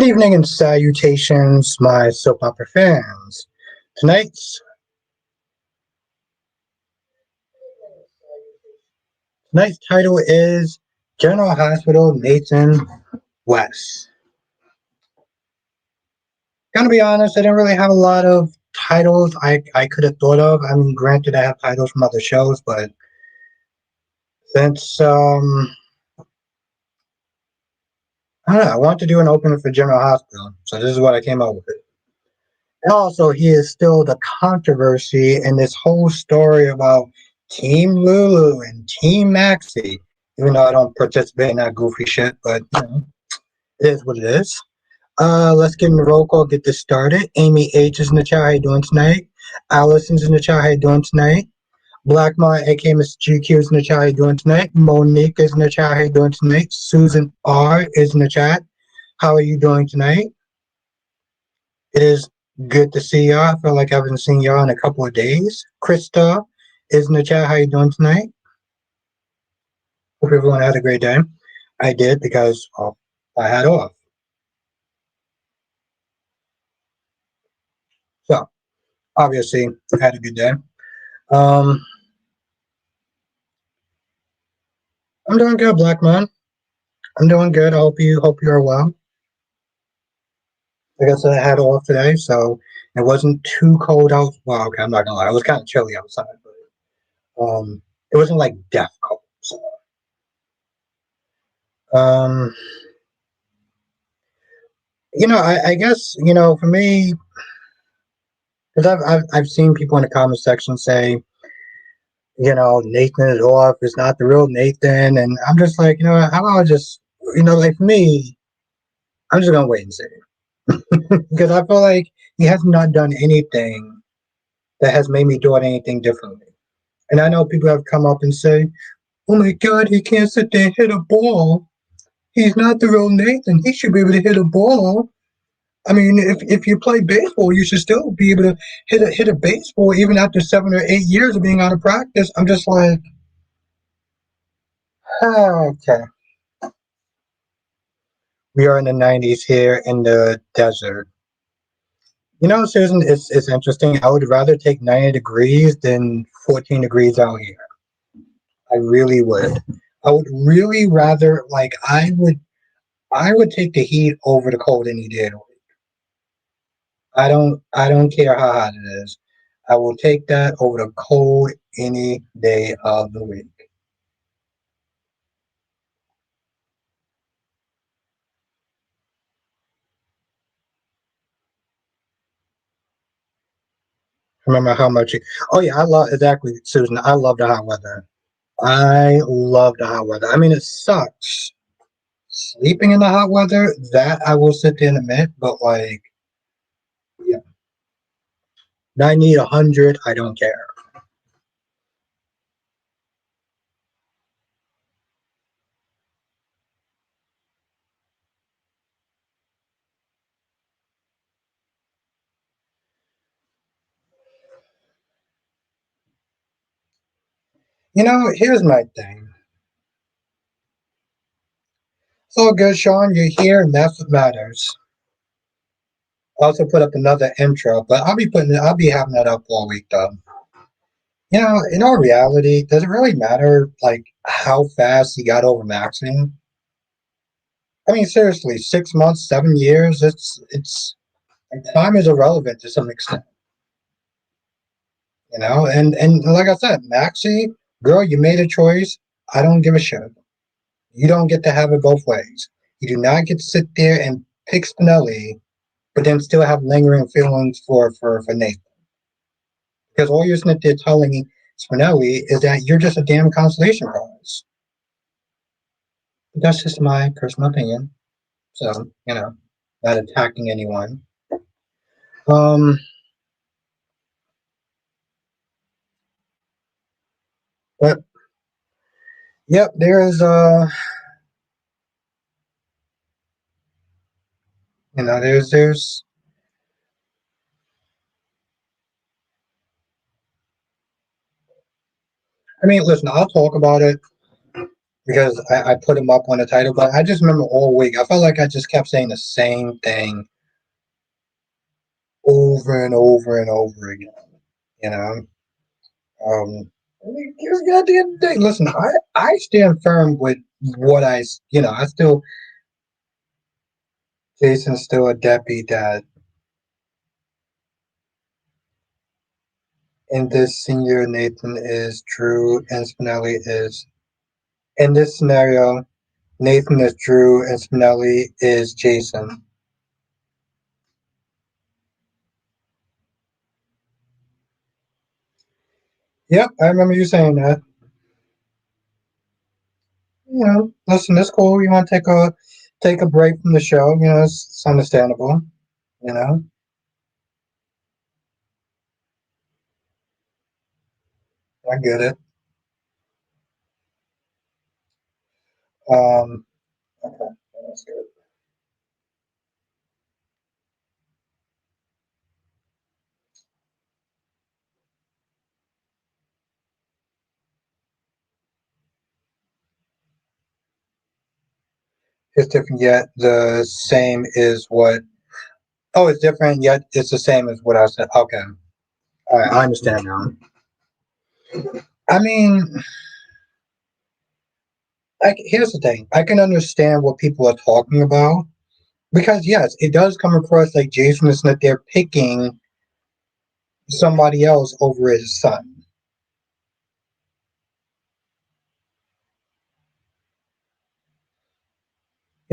Good evening and salutations, my soap opera fans. Tonight's title is General Hospital Nathan West. Gonna be honest, I didn't really have a lot of titles I could have thought of. I mean, granted, I have titles from other shows, but since I don't know, I want to do an opening for General Hospital, so this is what I came up with. And also, he is still the controversy in this whole story about Team Lulu and Team Maxie. Even though I don't participate in that goofy shit, but you know, it is what it is. Let's get in the roll call, get this started. Amy H is in the chat. How you doing tonight? Allison's in the chat. How you doing tonight? Blackmar, aka Mr. GQ, is in the chat. How you doing tonight? Monique is in the chat. How you doing tonight? Susan R is in the chat. How are you doing tonight? It is good to see y'all. I feel like I haven't seen y'all in a couple of days. Krista is in the chat. How you doing tonight? Hope everyone had a great day. I did because I had off. So, obviously, I had a good day. I'm doing good, Black Man. I'm doing good. I hope you are well. Like I said, I had off today, so it wasn't too cold out. Well, okay, I'm not gonna lie. It was kind of chilly outside, but it wasn't like death cold. So, I guess for me, because I've seen people in the comment section say, Nathan is off. It's not the real Nathan, and I'm just like, how about just, like for me, I'm just gonna wait and see. Because I feel like he has not done anything that has made me do anything differently. And I know people have come up and say, "Oh my God, he can't sit there and hit a ball. He's not the real Nathan. He should be able to hit a ball." I mean, if you play baseball, you should still be able to hit a baseball even after 7 or 8 years of being out of practice. I'm just like, okay. We are in the 90s here in the desert. Susan, it's interesting. I would rather take 90 degrees than 14 degrees out here. I really would. I would really rather, like, I would take the heat over the cold any day of the week. I don't care how hot it is. I will take that over the cold any day of the week. Remember how much oh yeah, I love exactly, Susan. I love the hot weather. I love the hot weather. I mean, it sucks sleeping in the hot weather. That I will sit there and admit, but like, yeah, 90, 100, I don't care. Here's my thing. It's all good, Sean. You're here, and that's what matters. I also put up another intro, but I'll be having that up all week, though. In all reality, does it really matter like how fast he got over maxing? I mean, seriously, 6 months, 7 years, it's time is irrelevant to some extent. And like I said, Maxie, girl, you made a choice. I don't give a shit. You don't get to have it both ways. You do not get to sit there and pick Spinelli, but then still have lingering feelings for Nathan. Because all you're sitting there telling Spinelli is that you're just a damn consolation prize. But that's just my personal opinion. So, not attacking anyone. But yep, there's there's I mean, listen, I'll talk about it. because I put him up on the title, but I just remember all week. I felt like I just kept saying the same thing over and over and over again. You know, here's the end of the day. Listen, I stand firm with what I still Jason's still a deadbeat dad. In this scenario, Nathan is Drew and Spinelli is. In this scenario, Nathan is Drew and Spinelli is Jason. Yep, I remember you saying that. Listen, it's cool. You want to take a break from the show. It's understandable. You know, I get it. Um, okay, that's good. It's different yet the same is what. Oh, it's different yet it's the same as what I said. Okay, all right, I understand now. I mean, here's the thing. I can understand what people are talking about because yes, it does come across like Jason is that they're picking somebody else over his son.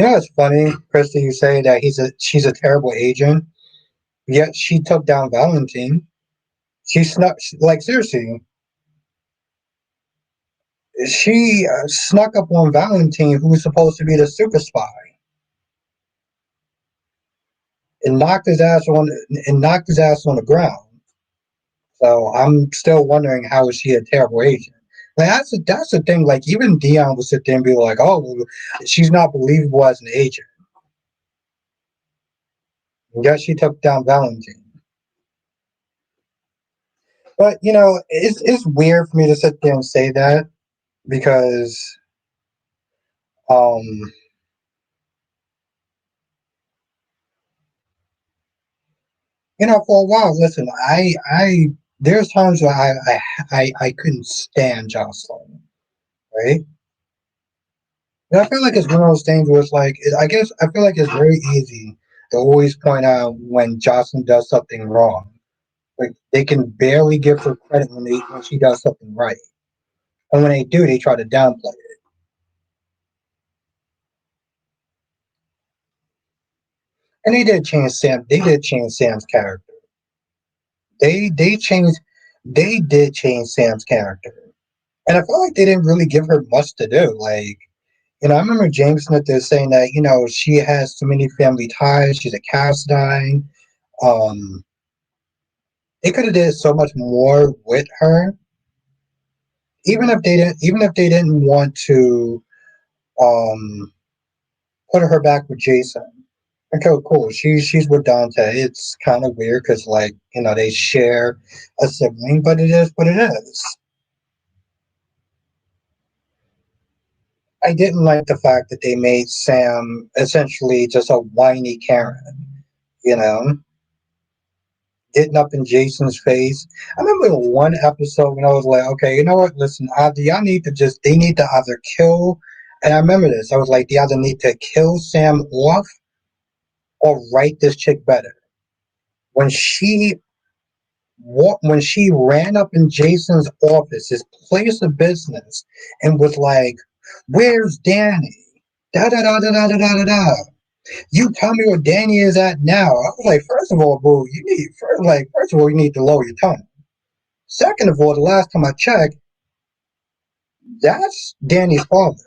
It's funny, Krista. You say that she's a terrible agent, yet she took down Valentine. She snuck like seriously. She snuck up on Valentine, who was supposed to be the super spy, and knocked his ass on the ground. So I'm still wondering how is she a terrible agent? Like that's the thing. Like even Dion would sit there and be like, "Oh, well, she's not believable as an agent." And yet she took down Valentine. But it's weird for me to sit there and say that because um for a while. Listen, I there's times where I couldn't stand Josslyn, right? And I feel like it's one of those things where it's like I guess I feel like it's very easy to always point out when Josslyn does something wrong. Like they can barely give her credit when she does something right, and when they do, they try to downplay it. And they did change Sam. They did change Sam's character. They changed. They did change Sam's character, and I felt like they didn't really give her much to do. Like I remember James Smith is saying that she has too many family ties. She's a cast dying. Um, they could have did so much more with her, even if they didn't want to um put her back with Jason. Okay, cool. She's with Dante. It's kind of weird because they share a sibling, but it is what it is. I didn't like the fact that they made Sam essentially just a whiny Karen. You know, getting up in Jason's face. I remember in one episode when I was like, okay, you know what? Listen, either y'all need to they need to either kill. And I remember this. I was like, they either need to kill Sam off or write this chick better. When when she ran up in Jason's office, his place of business, and was like, "Where's Danny? Da da da da da da da da da. You tell me where Danny is at now." I was like, first of all, boo, first of all, you need to lower your tone. Second of all, the last time I checked, that's Danny's father.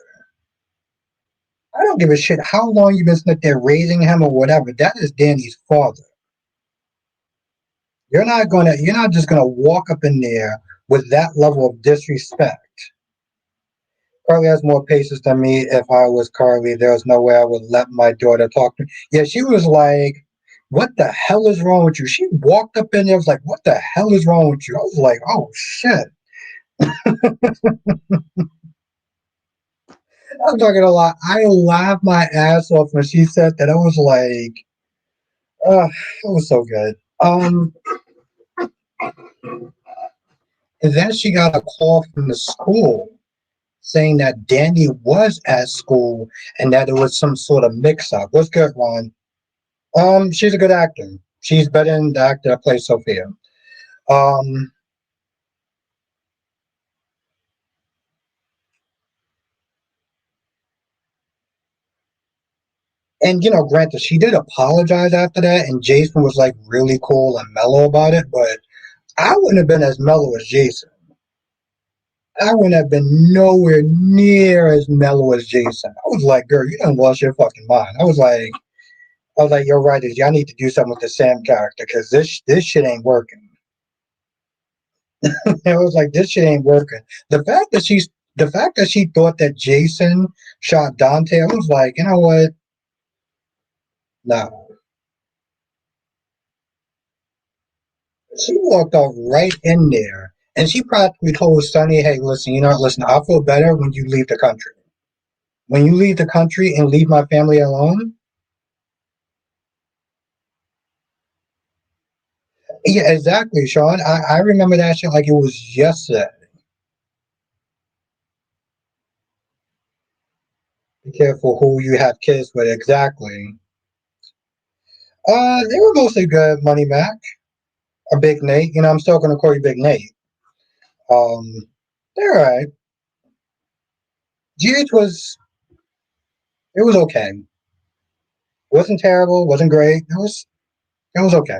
I don't give a shit how long you've been sitting there raising him or whatever. That is Danny's father. You're not just gonna walk up in there with that level of disrespect. Carly has more patience than me. If I was Carly, there's no way I would let my daughter talk to me. Yeah, she was like, "What the hell is wrong with you?" She walked up in there, was like, "What the hell is wrong with you?" I was like, "Oh shit." I'm not gonna lie. I laughed my ass off when she said that. I was like, it was so good. And then she got a call from the school saying that Danny was at school and that it was some sort of mix-up. What's good, Ron? She's a good actor. She's better than the actor that plays Sophia. Um, and granted, she did apologize after that, and Jason was like really cool and mellow about it, but I wouldn't have been as mellow as Jason. I wouldn't have been nowhere near as mellow as Jason. I was like, girl, you done lost your fucking mind. I was like, you're right, y'all need to do something with the Sam character because this shit ain't working. I was like, this shit ain't working. The fact that she thought that Jason shot Dante, I was like, you know what? No. She walked out right in there and she practically told Sonny, hey, listen, listen, I'll feel better when you leave the country. When you leave the country and leave my family alone. Yeah, exactly, Sean. I remember that shit like it was yesterday. Be careful who you have kids with, exactly. They were mostly good, Money Mac. Or Big Nate. I'm still gonna call you Big Nate. Um, they're alright. GH was it was okay. It wasn't terrible, wasn't great. It was okay.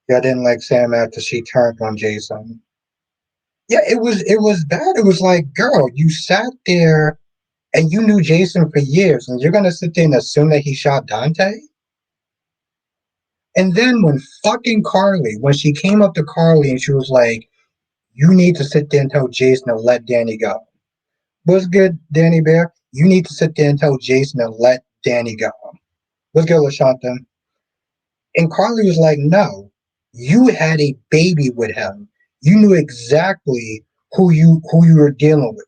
Yeah, I didn't like Sam after she turned on Jason. Yeah, it was bad. It was like, girl, you sat there and you knew Jason for years, and you're gonna sit there and assume that he shot Dante? And then when she came up to Carly and she was like, you need to sit there and tell Jason to let Danny go. What's good, Danny Bear? You need to sit there and tell Jason to let Danny go. What's good, LaShanta? And Carly was like, no, you had a baby with him. You knew exactly who you were dealing with.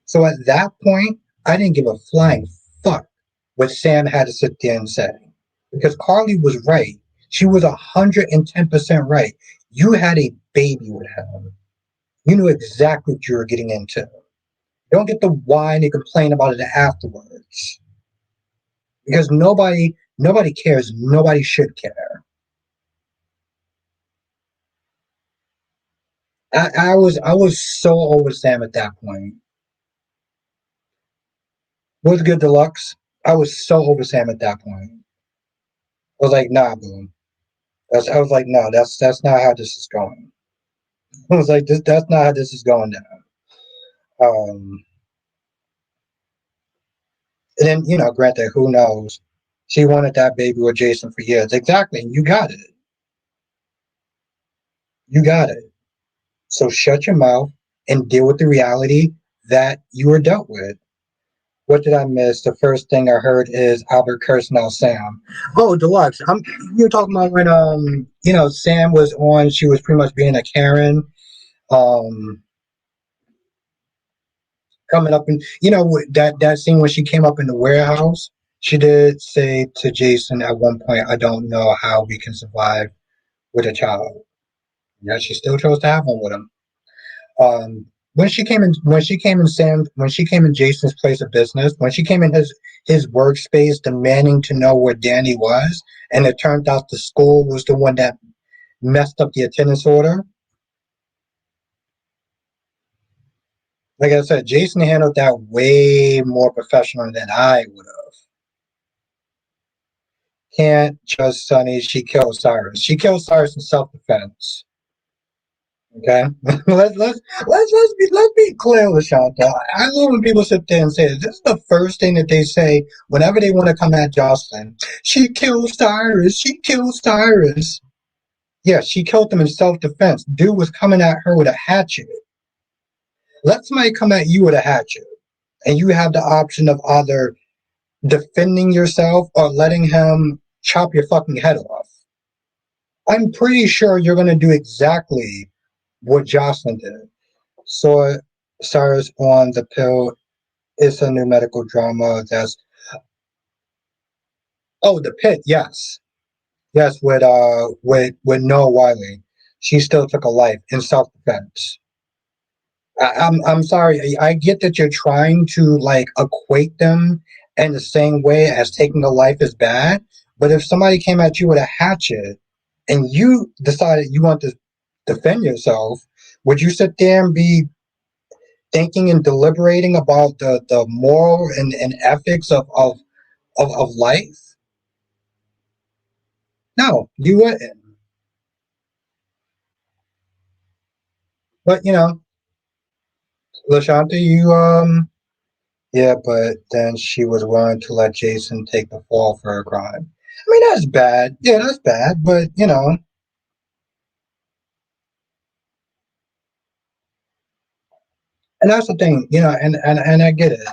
So at that point, I didn't give a flying fuck what Sam had to sit there and say. Because Carly was right. She was 110% right. You had a baby with him. You knew exactly what you were getting into. Don't get to whine and complain about it afterwards. Because nobody cares. Nobody should care. I was so over Sam at that point. Was good deluxe. I was so over Sam at that point. I was like, nah, boom. I was like, no, that's not how this is going. I was like, that's not how this is going down. Um, and then granted, who knows? She wanted that baby with Jason for years. Exactly, you got it. You got it. So shut your mouth and deal with the reality that you were dealt with. What did I miss? The first thing I heard is Albert cursing out Sam. Oh, Deluxe. You're talking about when Sam was on. She was pretty much being a Karen. Um, coming up and that scene when she came up in the warehouse. She did say to Jason at one point, "I don't know how we can survive with a child." Yeah, she still chose to have one with him. When she came in Jason's place of business, when she came in his workspace demanding to know where Danny was, and it turned out the school was the one that messed up the attendance order. Like I said, Jason handled that way more professional than I would have. Can't just Sonny. She killed Cyrus. She killed Cyrus in self-defense. Okay, let's be clear, Lashanta. I love when people sit there and say this is the first thing that they say whenever they want to come at Josslyn. She killed Cyrus. She killed Cyrus. Yeah, she killed him in self-defense. Dude was coming at her with a hatchet. Let somebody come at you with a hatchet, and you have the option of either defending yourself or letting him chop your fucking head off. I'm pretty sure you're gonna do exactly what Josslyn did. So Cyrus on the pill. It's a new medical drama that's the pit, yes. Yes, with Noah Wiley. She still took a life in self defense. I'm sorry. I get that you're trying to like equate them in the same way as taking a life is bad, but if somebody came at you with a hatchet and you decided you want to defend yourself, would you sit there and be thinking and deliberating about the moral and ethics of life? No, you wouldn't. But Lashanta, yeah, but then she was willing to let Jason take the fall for her crime. I mean, that's bad. Yeah, that's bad. But and that's the thing, and I get it.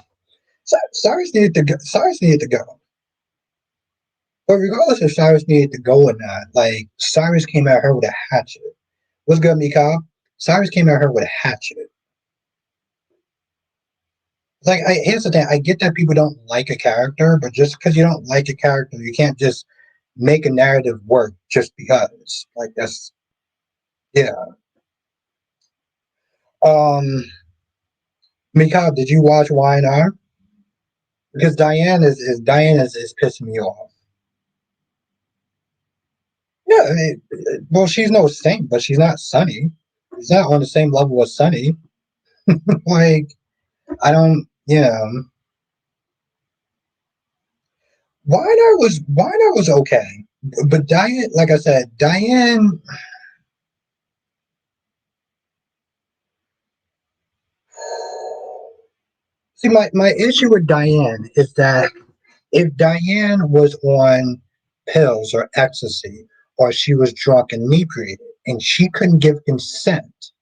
Cyrus needed to go. Cyrus needed to go. But regardless if Cyrus needed to go or not, like Cyrus came at her with a hatchet. What's good, Mika? Cyrus came at her with a hatchet. Like, here's the thing. I get that people don't like a character, but just because you don't like a character, you can't just make a narrative work just because. Like that's yeah. Um, Mika, did you watch Y&R? Because Diane is pissing me off. Yeah, I mean, well, she's no saint, but she's not Sunny. She's not on the same level as Sunny. Like, I don't, Y&R was okay, but Diane, like I said, Diane. See, my issue with Diane is that if Diane was on pills or ecstasy, or she was drunk and inebriated, and she couldn't give consent.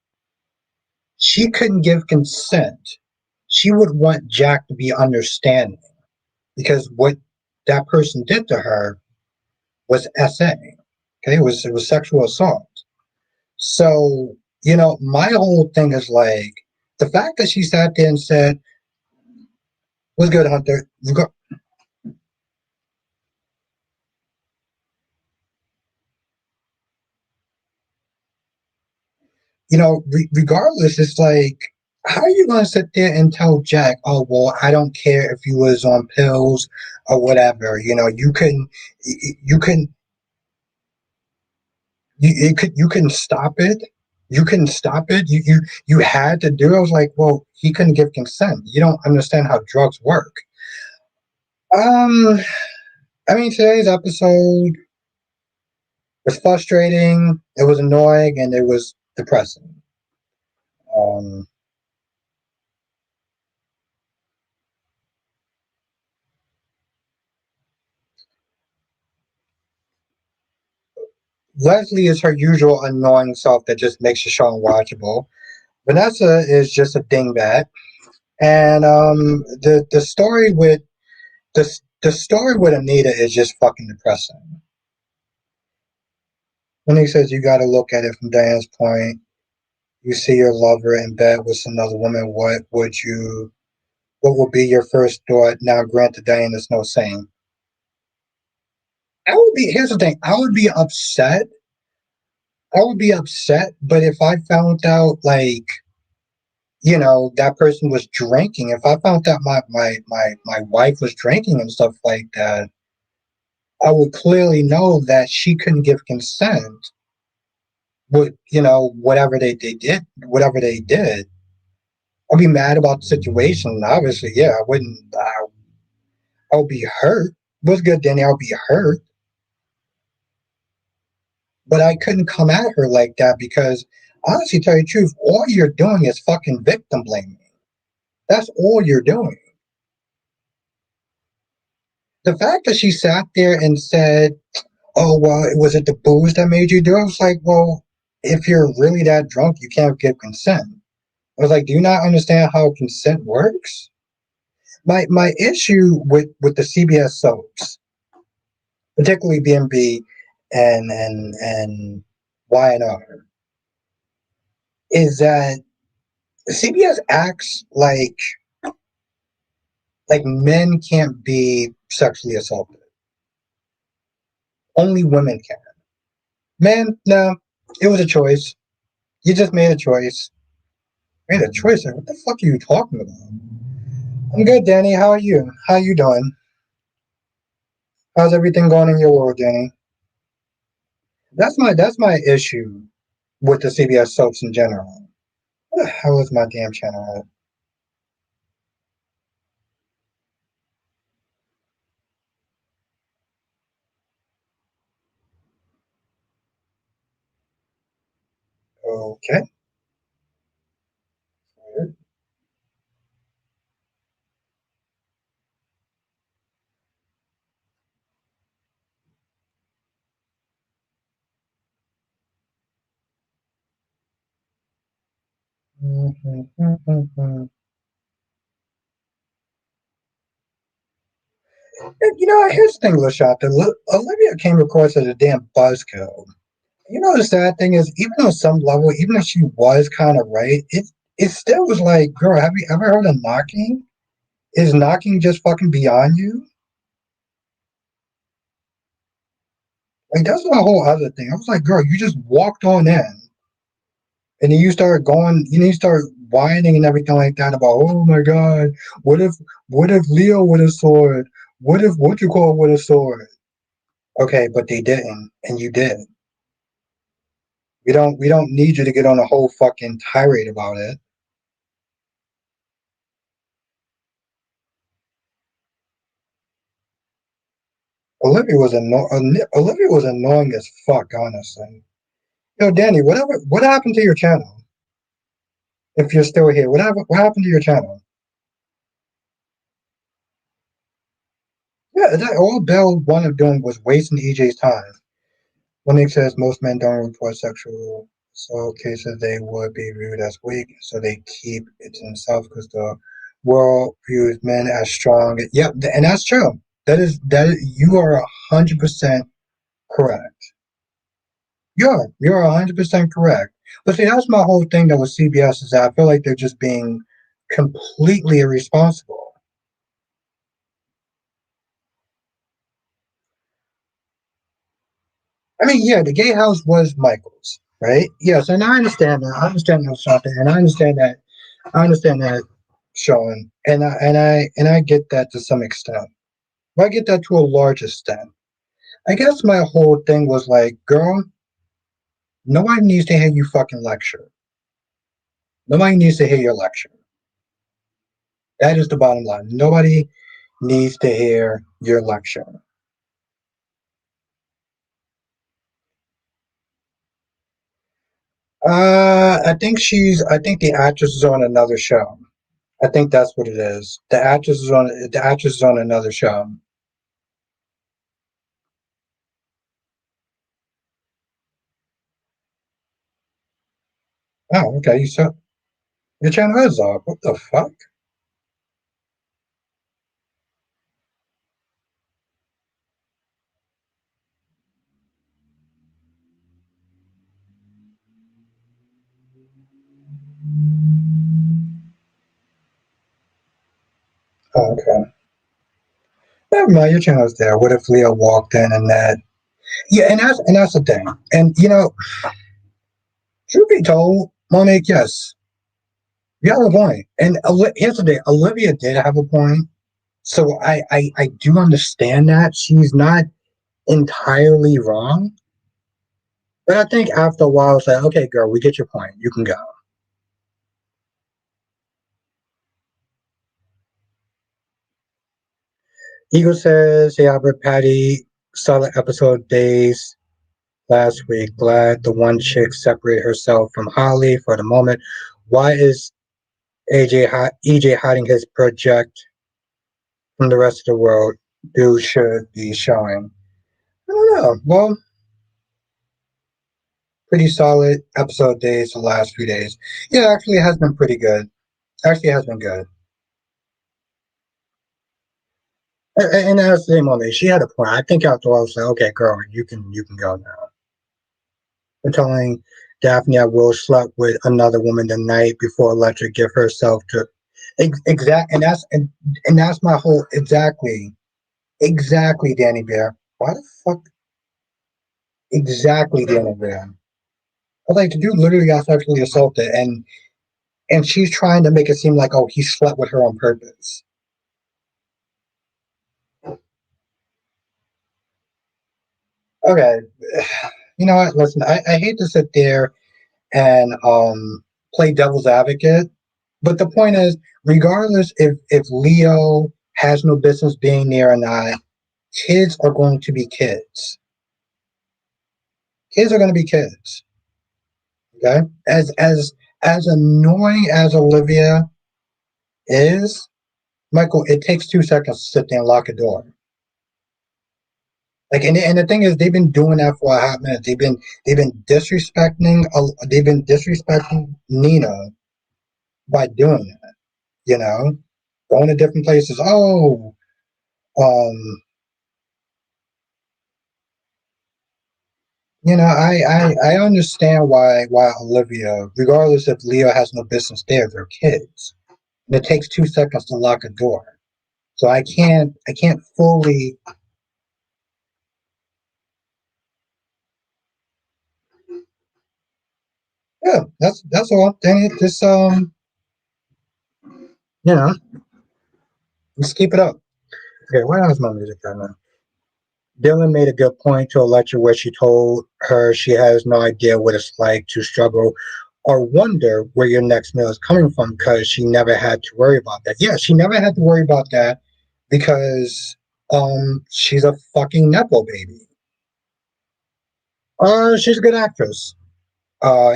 She would want Jack to be understanding because what that person did to her was SA. Okay, it was sexual assault. So my whole thing is like the fact that she sat there and said, "What's good, Hunter?" Regardless, it's like, how are you going to sit there and tell Jack, "Oh, well, I don't care if you was on pills or whatever. You can, you couldn't stop it. You couldn't stop it. You had to do it." I was like, well, he couldn't give consent. You don't understand how drugs work. Um, I mean, today's episode was frustrating. It was annoying, and it was depressing. Um, Leslie is her usual annoying self that just makes the show unwatchable. Vanessa is just a dingbat, and the story with Anita is just fucking depressing. When he says you got to look at it from Diane's point, you see your lover in bed with another woman. What would be your first thought? Now, granted, Diane is no saint. Here's the thing. I would be upset, but if I found out, like, that person was drinking, if I found out my wife was drinking and stuff like that, I would clearly know that she couldn't give consent with, whatever they did. I'll be mad about the situation. Obviously, yeah, I wouldn't. I'll be hurt. What's good, Danny? I'll be hurt, but I couldn't come at her like that because, honestly, tell you the truth, all you're doing is fucking victim blaming. That's all you're doing. The fact that she sat there and said, "Oh well, was it the booze that made you do it?" I was like, "Well, if you're really that drunk, you can't give consent." I was like, "Do you not understand how consent works?" My issue with the CBS soaps, particularly B&B and Y&R, is that CBS acts like men can't be sexually assaulted. Only women can. Men, no. It was a choice. You just made a choice. Made a choice? What the fuck are you talking about? I'm good, Danny. How are you? How you doing? How's everything going in your world, Danny? That's my issue with the CBS soaps in general. What the hell is my damn channel at? Okay. Here's the thing, LaShanta. Olivia came across as a damn buzzkill. The sad thing is, even on some level, even if she was kind of right, it still was like, girl, have you ever heard of knocking? Is knocking just fucking beyond you? Like that's a whole other thing. I was like, girl, you just walked on in, and then you start going, you start whining and everything like that about, oh my god, what if, what if Leo with a sword? What if what you call with a sword? Okay, but they didn't, and you did. We don't need you to get on a whole fucking tirade about it. Olivia was annoying as fuck, honestly. Danny, what happened to your channel? If you're still here, what happened to your channel? Yeah, that all Bell wanted doing was wasting EJ's time. When he says most men don't report sexual assault cases, they would be viewed as weak, so they keep it to themselves because the world views men as strong. Yep, and that's true. You are 100% correct. You're 100% correct. But see, that's my whole thing that with CBS is that I feel like they're just being completely irresponsible. I mean, yeah, the gay house was Michael's, right? Yes, and I understand that. I understand that something, and I understand that. I understand that, Sean, and I get that to some extent. But I get that to a large extent. I guess my whole thing was like, girl, nobody needs to hear you fucking lecture. Nobody needs to hear your lecture. That is the bottom line. Nobody needs to hear your lecture. I think the actress is on another show. I think that's what it is. The actress is on another show. Oh, okay. So your channel is off. What the fuck? Oh, okay. Never mind. Your channel's there. What if Leo walked in and that? Yeah, and that's the thing. And truth be told, Monique, yes, you have a point. And here's the thing: Olivia did have a point. So I do understand that she's not entirely wrong. But I think after a while, it's like, okay, girl, we get your point. You can go. Eagle says, hey, Albert Patty, saw the episode days last week. Glad the one chick separated herself from Holly for the moment. Why is EJ hiding his project from the rest of the world? Dude should be showing. I don't know. Well, pretty solid episode days the last few days. Yeah, actually, it has been pretty good. Actually, it has been good. And that's the same on me. She had a point. I think after all, I was like, okay, girl, you can go now. I'm telling Daphne at will slept with another woman the night before Electra give herself to exact and that's my whole exactly Danny Bear. Why the fuck exactly Danny Bear? I was like the dude literally got sexually assaulted and she's trying to make it seem like oh he slept with her on purpose. Okay. You know what? Listen, I hate to sit there and play devil's advocate, but the point is, regardless if Leo has no business being there or not, kids are going to be kids. Kids are going to be kids. Okay, as annoying as Olivia is, Michael, it takes 2 seconds to sit there and lock a door. Like, and the thing is, they've been doing that for a hot minute. They've been disrespecting Nina by doing that. You know, going to different places. Oh, um, I understand why Olivia, regardless if Leo has no business there, they're kids, and it takes 2 seconds to lock a door. So I can't fully. Yeah, that's all. Dang it, just you know, just keep it up. Okay, where else my music at now? Dylan made a good point to a lecture where she told her she has no idea what it's like to struggle or wonder where your next meal is coming from because she never had to worry about that. Yeah, she never had to worry about that because she's a fucking nepo baby. She's a good actress.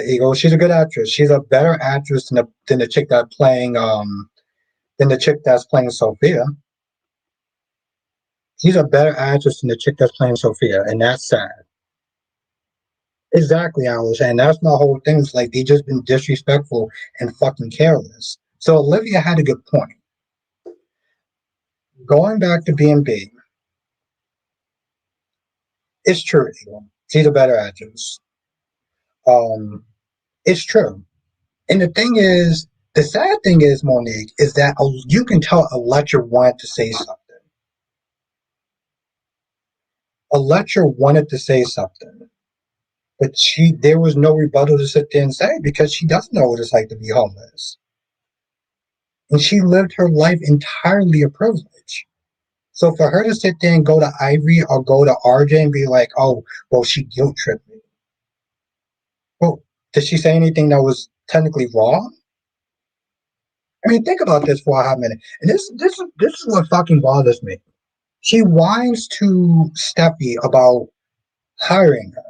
Eagle, she's a good actress. She's a better actress than the chick that playing than the chick that's playing Sophia. She's a better actress than the chick that's playing Sophia, and that's sad. Exactly, I was saying that's my whole thing. It's like they just been disrespectful and fucking careless. So Olivia had a good point. Going back to B&B, it's true. She's a better actress. Um, it's true. And the sad thing is, Monique, is that you can tell Electra wanted to say something. Electra wanted to say something, but there was no rebuttal to sit there and say because she doesn't know what it's like to be homeless, and she lived her life entirely a privilege. So for her to sit there and go to Ivory or go to RJ and be like, "Oh, well, she guilt tripped me." Well, did she say anything that was technically wrong? I mean, think about this for a hot minute. And this is what fucking bothers me. She whines to Steffi about hiring her,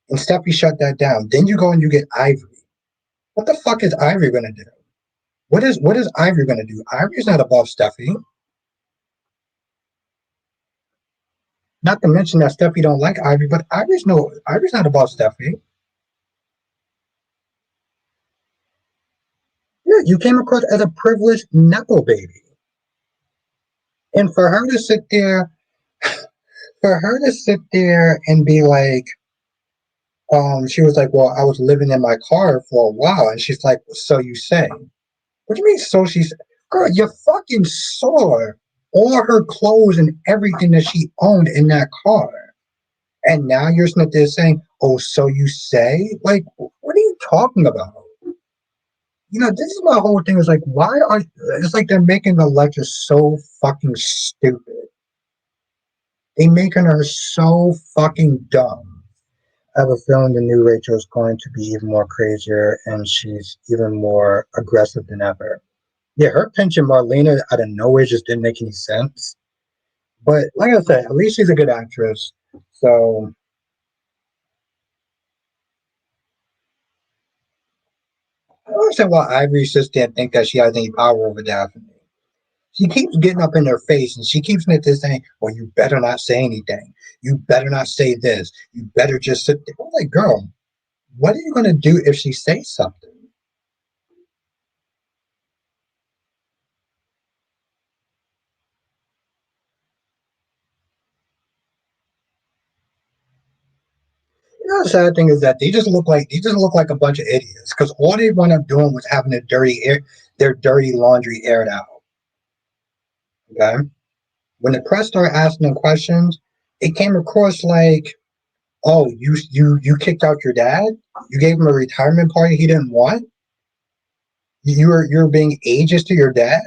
and Steffi shut that down. Then you go and you get Ivory. What the fuck is Ivory gonna do? What is Ivory gonna do? Ivory's not above Steffi. Not to mention that Steffi don't like Ivory, but Ivory's not above Steffi. Yeah, you came across as a privileged nepo baby, and for her to sit there and be like, she was like, "Well, I was living in my car for a while," and she's like, "So you say?" What do you mean? So she's girl, you fucking saw all her clothes and everything that she owned in that car. And now you're sitting there saying, "Oh, so you say?" Like, what are you talking about? This is my whole thing. Is like, why are it's like they're making the lecture so fucking stupid. They making her so fucking dumb. I have a feeling the new Rachel is going to be even more crazier, and she's even more aggressive than ever. Yeah, her pinching Marlena out of nowhere just didn't make any sense. But like I said, at least she's a good actress. So I don't understand why Ivory sits there and think that she has any power over Daphne. She keeps getting up in her face and she keeps saying, "Well, you better not say anything. You better not say this. You better just sit there." I'm like, girl, what are you gonna do if she says something? sad thing is that they just look like a bunch of idiots because all they wound up doing was having their dirty laundry aired out. Okay, when the press started asking them questions, it came across like, oh, you kicked out your dad, you gave him a retirement party he didn't want, you're being ageist to your dad.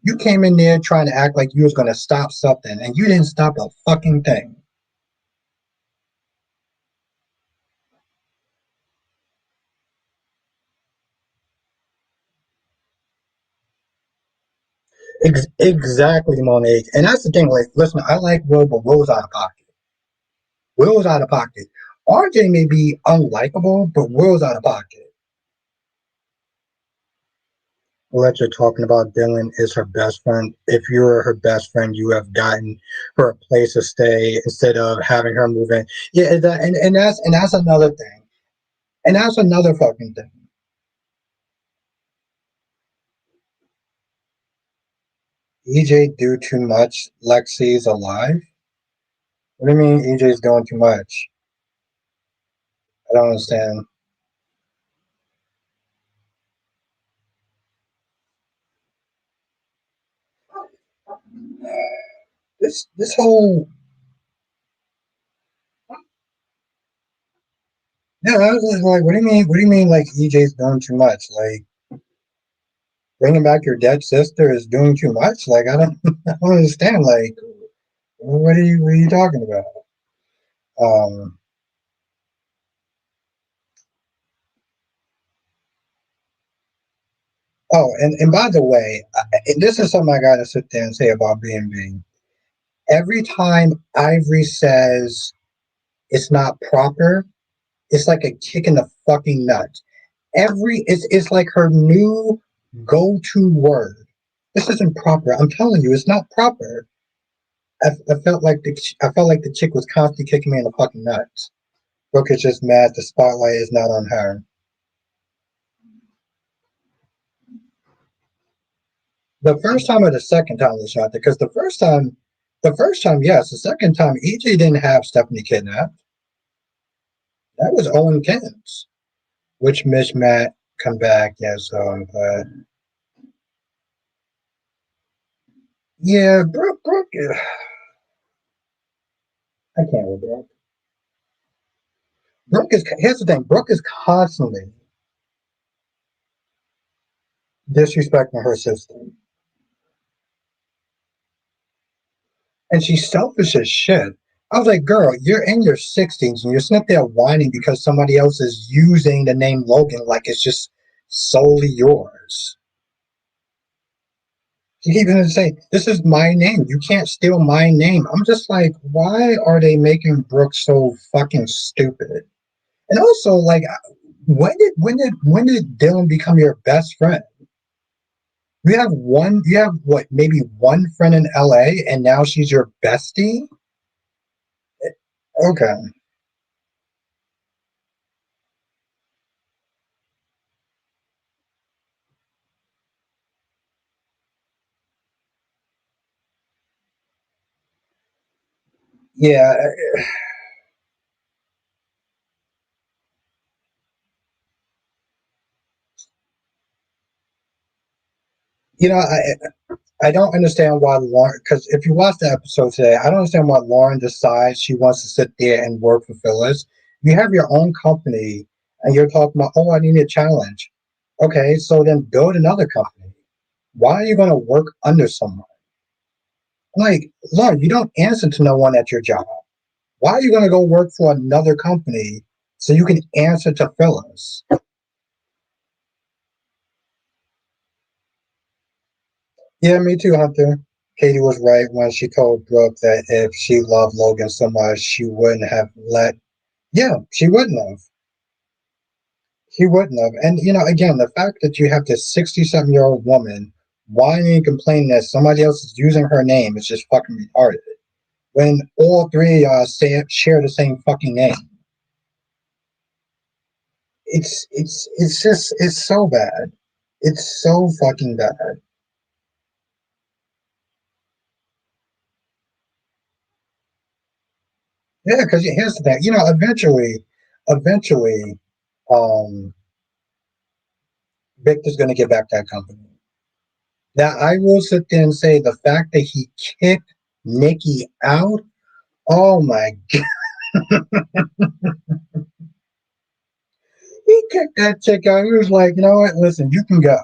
You came in there trying to act like you was gonna stop something, and you didn't stop a fucking thing. Exactly, Monique. And that's the thing. Like, listen, I like Will, but Will's out of pocket. Will's out of pocket. RJ may be unlikable, but Will's out of pocket. What you're talking about, Dylan, is her best friend. If you're her best friend, you have gotten her a place to stay instead of having her move in. Yeah, and that's another thing. And that's another fucking thing. EJ do too much. Lexi's alive. What do you mean EJ's doing too much? I don't understand. This whole yeah, I was just like, what do you mean? What do you mean? Like EJ's doing too much? Like bringing back your dead sister is doing too much? Like I don't understand. Like what are you talking about? Um. Oh, and by the way, and this is something I gotta sit there and say about B&B. Every time Ivory says it's not proper, it's like a kick in the fucking nuts. It's like her new go-to word. This isn't proper. I'm telling you, it's not proper. I felt like the chick was constantly kicking me in the fucking nuts. Brooke is just mad the spotlight is not on her. The first time or the second time they shot it, because the first time, yes. The second time, EJ didn't have Stephanie kidnapped. That was Owen Kent's. Which Miss Matt come back? Yeah, so I'm glad. Yeah, Brooke. I can't with Brooke. Brooke is. Here's the thing. Brooke is constantly disrespecting her sister, and she's selfish as shit. I was like, girl, you're in your 60s and you're sitting there whining because somebody else is using the name Logan like it's just solely yours. She keeps on saying, this is my name. You can't steal my name. I'm just like, why are they making Brooke so fucking stupid? And also, like, when did Dylan become your best friend? You have what, maybe one friend in LA and now she's your bestie? Okay. Yeah, you know, I don't understand why Lauren, because if you watch the episode today, I don't understand why Lauren decides she wants to sit there and work for Phyllis. You have your own company and you're talking about, oh, I need a challenge. Okay, so then build another company. Why are you going to work under someone? Like, Lauren, you don't answer to no one at your job. Why are you going to go work for another company so you can answer to Phyllis? Yeah, me too, Hunter. Katie was right when she told Brooke that if she loved Logan so much, she wouldn't have let. Yeah, she wouldn't have. She wouldn't have. And, again, the fact that you have this 67-year-old woman whining and complaining that somebody else is using her name is just fucking retarded. When all three of y'all share the same fucking name. It's so bad. It's so fucking bad. Yeah, because here's the thing. Eventually, um, Victor's going to get back that company. Now, I will sit there and say the fact that he kicked Nikki out. Oh my god, he kicked that chick out. He was like, you know what? Listen, you can go.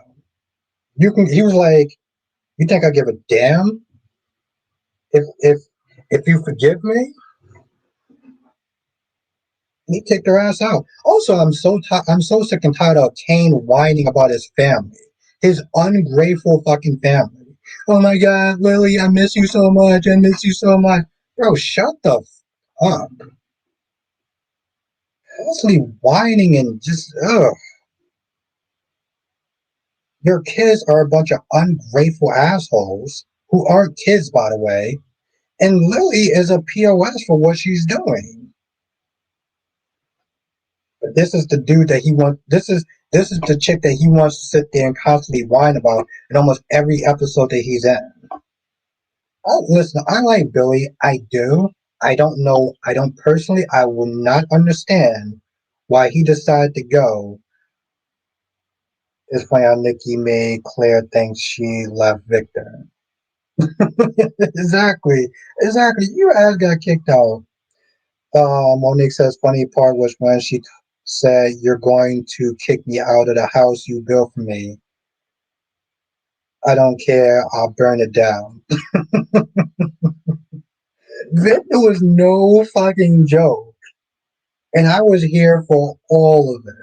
You can. He was like, you think I give a damn if you forgive me? He kicked her ass out. Also, I'm so sick and tired of Kane whining about his family, his ungrateful fucking family. Oh my god, Lily, I miss you so much. I miss you so much, bro. Shut the up. Mostly whining and just ugh. Your kids are a bunch of ungrateful assholes who aren't kids, by the way. And Lily is a POS for what she's doing. But this is the dude that he wants. This is the chick that he wants to sit there and constantly whine about in almost every episode that he's in. Oh, listen, I like Billy. I do. I don't know. I don't personally. I will not understand why he decided to go. It's funny how Nikki made Claire think she left Victor. exactly, exactly. Your ass got kicked out. Monique says funny part was when she said, "You're going to kick me out of the house you built for me. I don't care. I'll burn it down." Victor was no fucking joke, and I was here for all of it.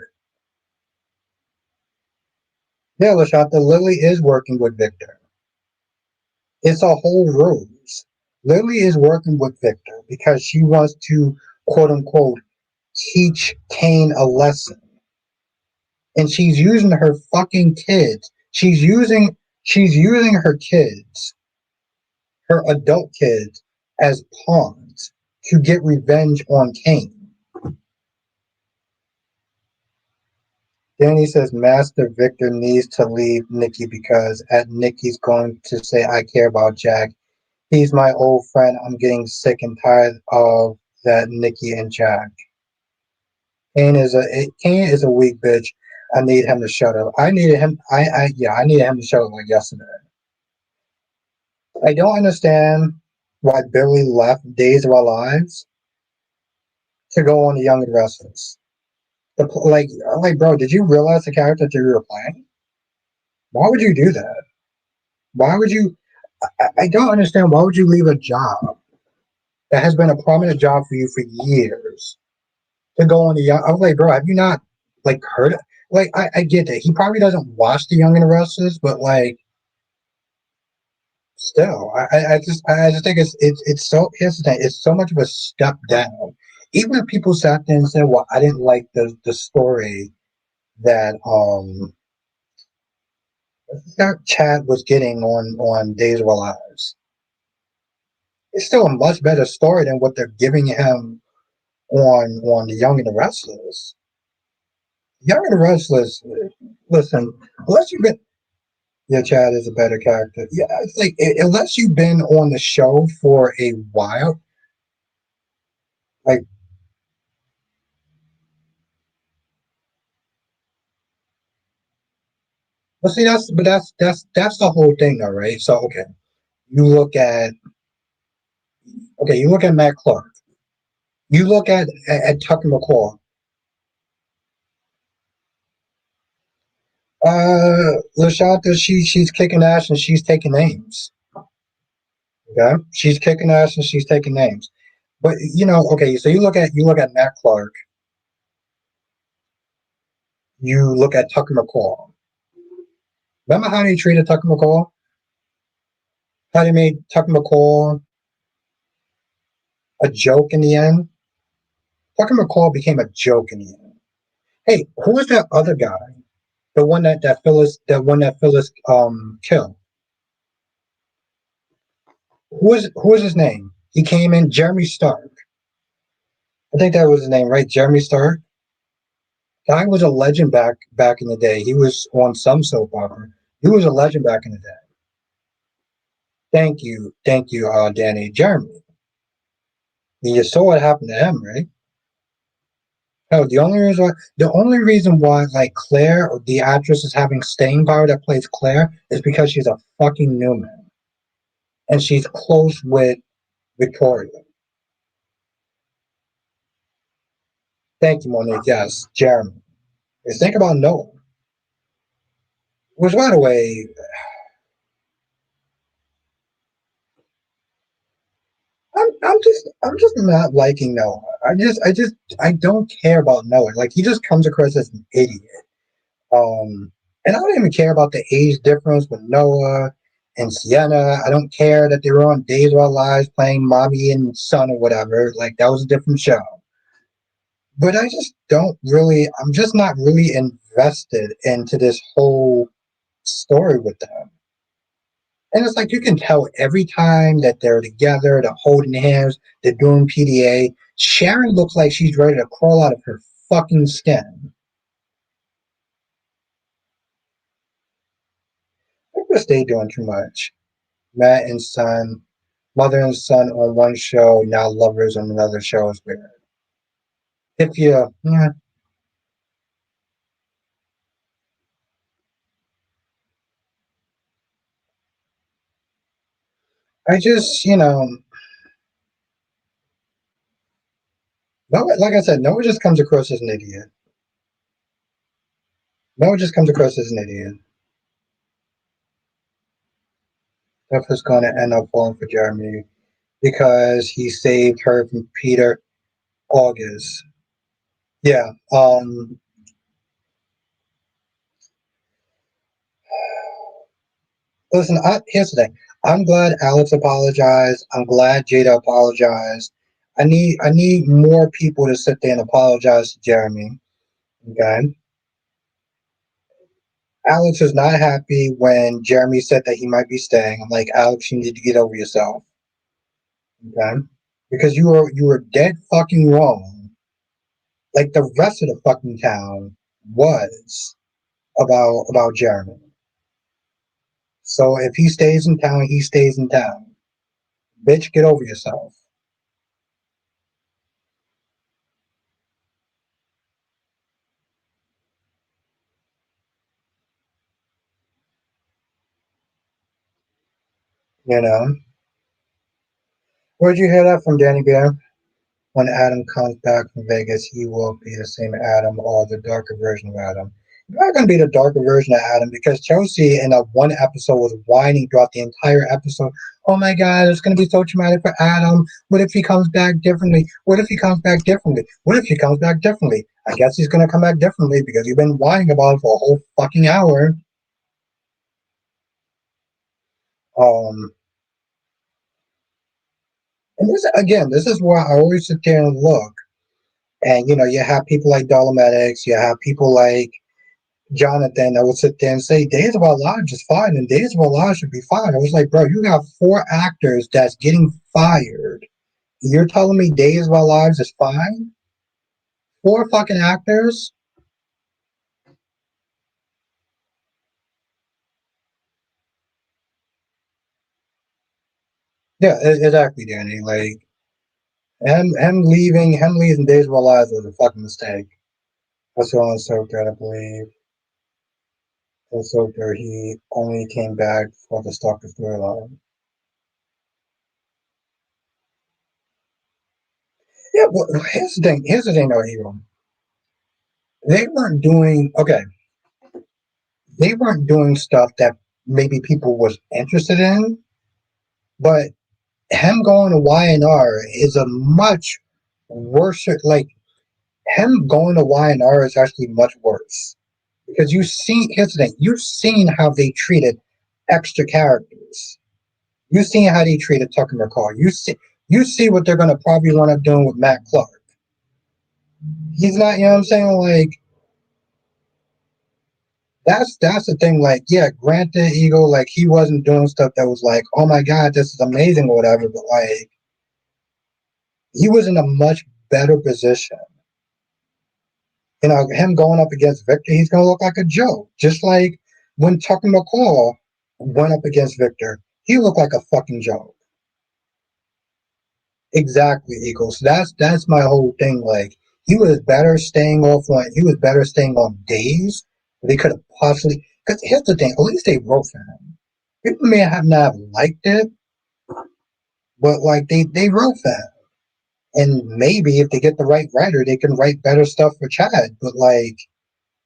Yeah, Lashonda, Lily is working with Victor. It's a whole ruse. Lily is working with Victor because she wants to, quote unquote, teach Kane a lesson. And she's using her fucking kids. She's using her kids, her adult kids, as pawns to get revenge on Kane. Danny says Master Victor needs to leave Nikki because at Nikki's going to say I care about Jack. He's my old friend. I'm getting sick and tired of that Nikki and Jack. Kane is a weak bitch. I need him to shut up. I needed him. I needed him to shut up like yesterday. I don't understand why Billy left Days of Our Lives to go on the Young and Restless. Like, bro, did you realize the character that you were playing? Why would you do that? Why would you? I don't understand. Why would you leave a job that has been a prominent job for you for years to go on the Young? I was like, bro, have you not like heard it? Like, I get that he probably doesn't watch the Young and Restless, but like, still, I just think it's so. Here's the thing: it's so much of a step down. Even if people sat there and said, "Well, I didn't like the story that that Chad was getting on Days of Our Lives," it's still a much better story than what they're giving him on the Young and the Restless. Young and the Restless. Listen, unless you've been, yeah, Chad is a better character. Yeah, it's like unless you've been on the show for a while, like. But see, that's the whole thing, though, right? So, you look at you look at Matt Clark, you look at Tucker McCall. Lashonda, she's kicking ass and she's taking names. Okay, she's kicking ass and she's taking names. But so you look at Matt Clark, you look at Tucker McCall. Remember how they treated Tucker McCall? How they made Tucker McCall a joke in the end? Tucker McCall became a joke in the end. Hey, who was that other guy? The one that Phyllis killed. Who was his name? He came in, Jeremy Stark. I think that was his name, right? Jeremy Stark. Guy was a legend back in the day. He was on some soap opera. He was a legend back in the day. Thank you, Danny. Jeremy. You saw what happened to him, right? Hell, the only reason why like Claire, the actress, is having staying power that plays Claire is because she's a fucking Newman and she's close with Victoria. Thank you, Monique. Yes, Jeremy. Just think about Noah. Which, by the way, I'm just not liking Noah. I don't care about Noah. Like he just comes across as an idiot. And I don't even care about the age difference with Noah and Sienna. I don't care that they were on Days of Our Lives playing mommy and son or whatever. Like that was a different show. But I just don't really. I'm just not really invested into this whole story with them. And it's like you can tell every time that they're together, they're holding hands, they're doing PDA. Sharon looks like she's ready to crawl out of her fucking skin. I guess they doing too much. Matt and son, mother and son on one show, now lovers on another show is weird. If you, yeah, I just, Noah, like I said, Noah just comes across as an idiot. Noah just comes across as an idiot. Steph is going to end up falling for Jeremy because he saved her from Peter August. Yeah. Listen, here's the thing. I'm glad Alex apologized. I'm glad Jada apologized. I need more people to sit there and apologize to Jeremy. Okay. Alex was not happy when Jeremy said that he might be staying. I'm like, Alex, you need to get over yourself. Okay. Because you were dead fucking wrong. Like the rest of the fucking town was about Jeremy. So if he stays in town, he stays in town. Bitch, get over yourself. You know? Where'd you hear that from, Danny Bear? When Adam comes back from Vegas, he will be the same Adam or the darker version of Adam. You're not going to be the darker version of Adam because Chelsea in that one episode was whining throughout the entire episode. Oh my God, it's going to be so traumatic for Adam. What if he comes back differently? What if he comes back differently? What if he comes back differently? I guess he's going to come back differently because you've been whining about it for a whole fucking hour. Um, and this again, this is why I always sit there and look. And you have people like Dolomedics, you have people like Jonathan that would sit there and say Days of Our Lives is fine and Days of Our Lives should be fine. I was like, bro, you got four actors that's getting fired. You're telling me Days of Our Lives is fine? Four fucking actors? Yeah, exactly, Danny. Like him leaving Days of Our Lives was a fucking mistake. That's all on Soaker, I believe. On Soaker, he only came back for the Stalker storyline. Yeah, well, here's the thing. Here's the thing, though, Hero. They weren't doing okay. They weren't doing stuff that maybe people was interested in, but him going to Y&R is a much worse. Like him going to Y&R is actually much worse because you see. Here's the thing: you've seen how they treated extra characters. You've seen how they treated Tucker McCall. You see what they're going to probably want to do with Matt Clark. He's not. You know what I'm saying? Like that's the thing. Like, yeah, granted, Eagle, like he wasn't doing stuff that was like, oh my god, this is amazing or whatever. But like, he was in a much better position. Him going up against Victor, he's gonna look like a joke. Just like when Tucker McCall went up against Victor, he looked like a fucking joke. exactly equals. That's my whole thing. Like he was better staying on days. They could have possibly because here's the thing. At least they wrote for him. People may have not liked it, but like they wrote for him. And maybe if they get the right writer, they can write better stuff for Chad. But like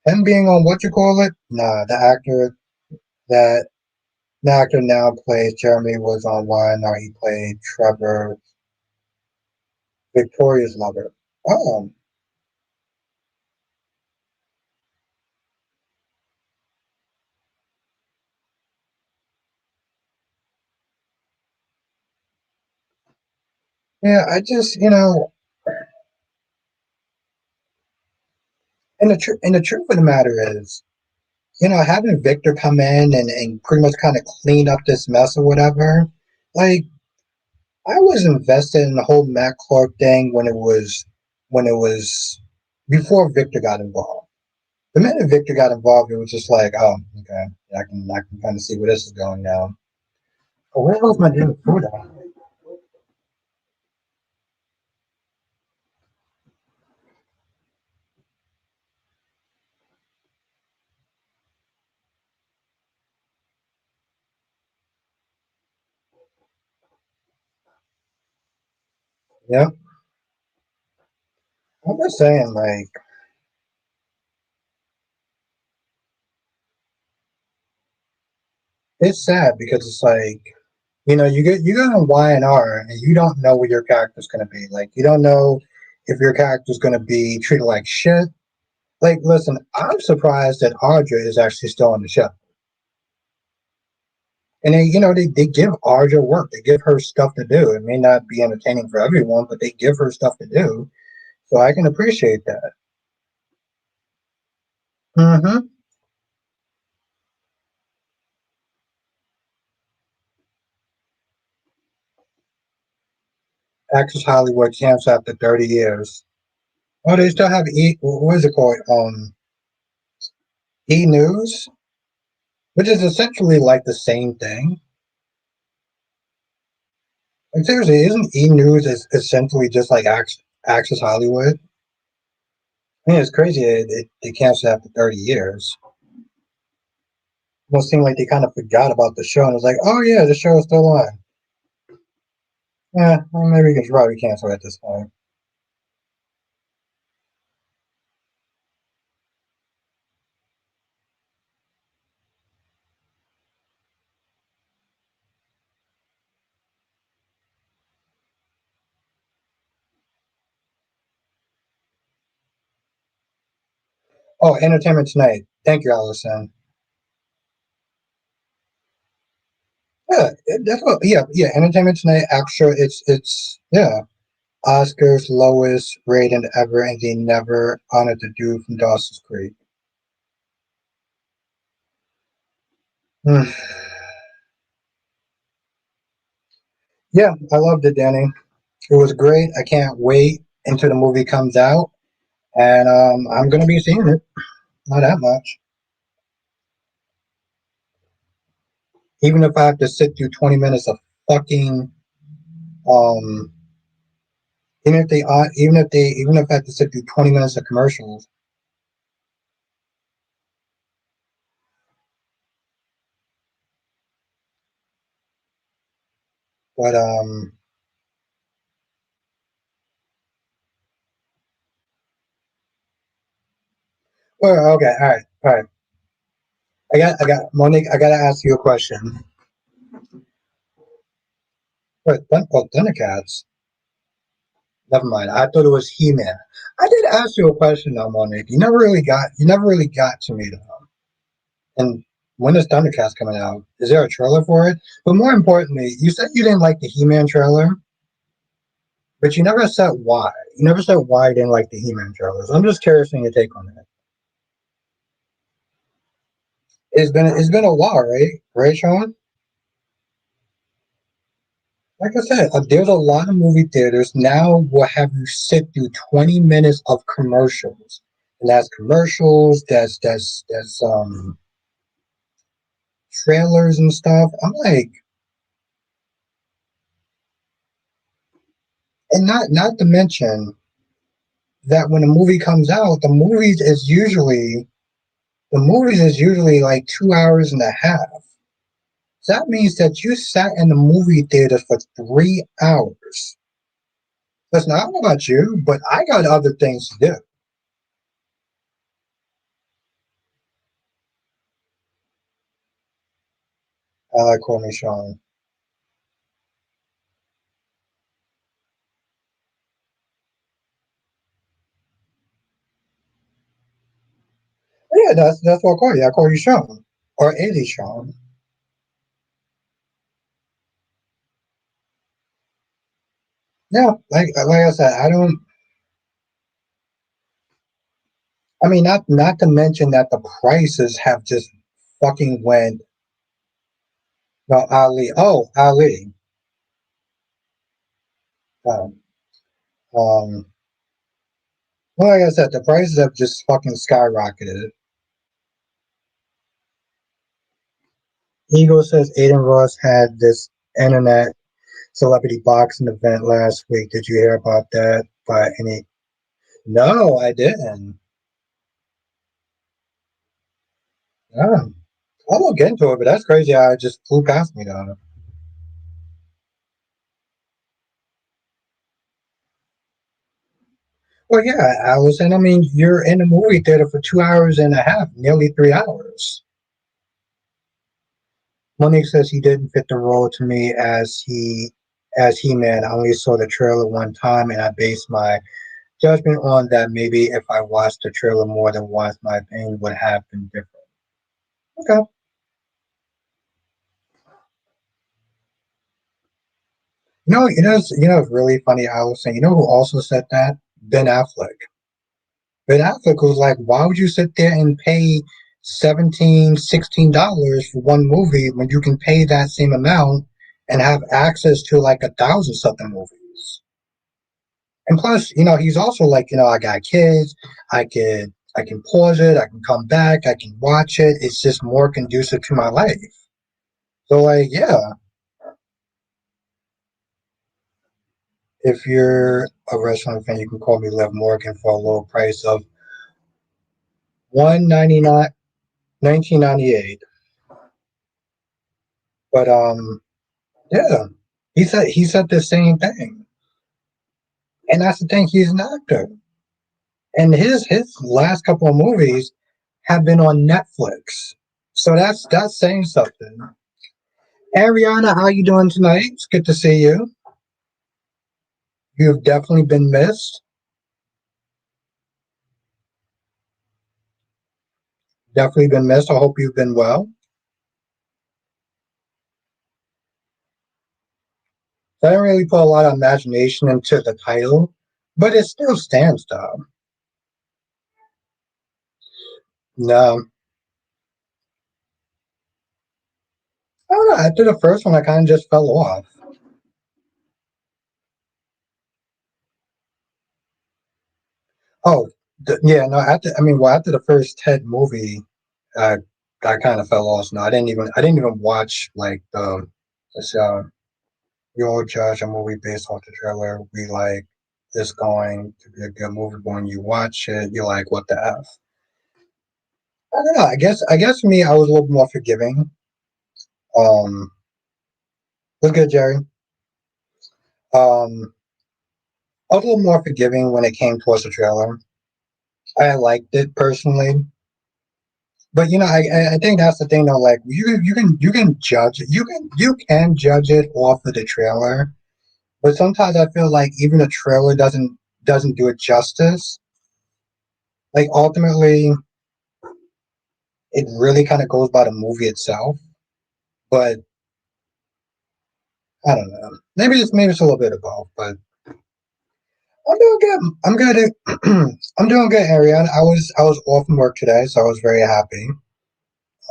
him being on what you call it, nah, that the actor now plays Jeremy was on Y&R. He played Trevor, Victoria's lover. Oh, yeah. I just and the truth of the matter is, having Victor come in and pretty much kind of clean up this mess or whatever. Like I was invested in the whole Matt Clark thing when it was before Victor got involved. The minute Victor got involved, it was just like, oh, okay, I can kind of see where this is going now. Oh, where was my damn food at? Yeah, I'm just saying, like, it's sad because it's like, you get on Y&R and you don't know what your character's gonna be. Like, you don't know if your character's gonna be treated like shit. Like, listen, I'm surprised that Audra is actually still on the show. And they give Arja work. They give her stuff to do. It may not be entertaining for everyone, but they give her stuff to do. So I can appreciate that. Mm-hmm. Access Hollywood cancels after 30 years. Oh, they still have what is it called? E News, which is essentially like the same thing. Like seriously, isn't E News is essentially just like Access Hollywood? I mean, it's crazy they canceled after 30 years. Almost seemed like they kind of forgot about the show and was like, oh yeah, the show is still on. Yeah, well, maybe we can probably cancel at this point. Oh, Entertainment Tonight. Thank you, Allison. Yeah, that's what. Yeah, yeah. Entertainment Tonight. Actually, it's yeah. Oscars lowest rating ever, and they never honored the dude from Dawson's Creek. Hmm. Yeah, I loved it, Danny. It was great. I can't wait until the movie comes out, and I'm gonna be seeing it. Not that much. Even if I have to sit through 20 minutes of fucking um, even if I have to sit through 20 minutes of commercials. But well, okay, all right. I got Monique. I gotta ask you a question. What? Oh, Thundercats. Never mind. I thought it was He-Man. I did ask you a question though, Monique. You never really got to me though. And when is Thundercats coming out? Is there a trailer for it? But more importantly, you said you didn't like the He-Man trailer, but you never said why. You never said why you didn't like the He-Man trailers. I'm just curious on your take on that. It's been a while, right? Right, Sean? Like I said, there's a lot of movie theaters now will have you sit through 20 minutes of commercials, and that's commercials. That's trailers and stuff. I'm like, And not to mention that when a movie comes out, the movies is usually like 2 hours and a half. So that means that you sat in the movie theater for 3 hours. Listen, I don't know about you, but I got other things to do. I like Call Me Sean. Yeah, that's what I call you. I call you Sean or Eddie Sean. Yeah, like I said, I don't. I mean, not to mention that the prices have just fucking went. No, Ali. Oh, Ali. Um, um, well, like I said, the prices have just fucking skyrocketed. Eagle says Aiden Ross had this internet celebrity boxing event last week. Did you hear about that? By any? No, I didn't. Yeah. I'll look into it, but that's crazy. I just flew past me though. Well, yeah, Allison. I mean, you're in the movie theater for 2 hours and a half, nearly 3 hours. Monique says he didn't fit the role to me as He Man. I only saw the trailer one time, and I based my judgment on that. Maybe if I watched the trailer more than once, my opinion would have been different. Okay. It's really funny, Allison. You know who also said that? Ben Affleck. Ben Affleck was like, why would you sit there and pay 17, $16 for one movie when you can pay that same amount and have access to like 1,000 something movies? And plus, he's also like, I got kids. I can pause it. I can come back. I can watch it. It's just more conducive to my life. So like, yeah, if you're a restaurant fan, you can call me Lev Morgan for a low price of 199 1998. But yeah, he said the same thing, and that's the thing. He's an actor, and his last couple of movies have been on Netflix, so that's saying something. Ariana, how you doing tonight? It's good to see you. You've definitely been missed. Definitely been missed. I hope you've been well. So I didn't really put a lot of imagination into the title, but it still stands though. No, I don't know. After the first one, I kind of just fell off. Oh, yeah, no. After the first Ted movie, I I kind of fell off. No, I didn't even watch like this your judge a movie based off the trailer. We like it's going to be a good movie, but when you watch it, you're like, what the f? I don't know. I guess for me, I was a little more forgiving. Um, what's good, Jerry? I was a little more forgiving when it came towards the trailer. I liked it personally. But I think that's the thing though. Like you can judge it. You can judge it off of the trailer, but sometimes I feel like even the trailer doesn't do it justice. Like ultimately, it really kind of goes by the movie itself. But I don't know. Maybe it's a little bit of both. But I'm doing good. I'm good. I'm doing good, Ariane. I was off from work today, so I was very happy.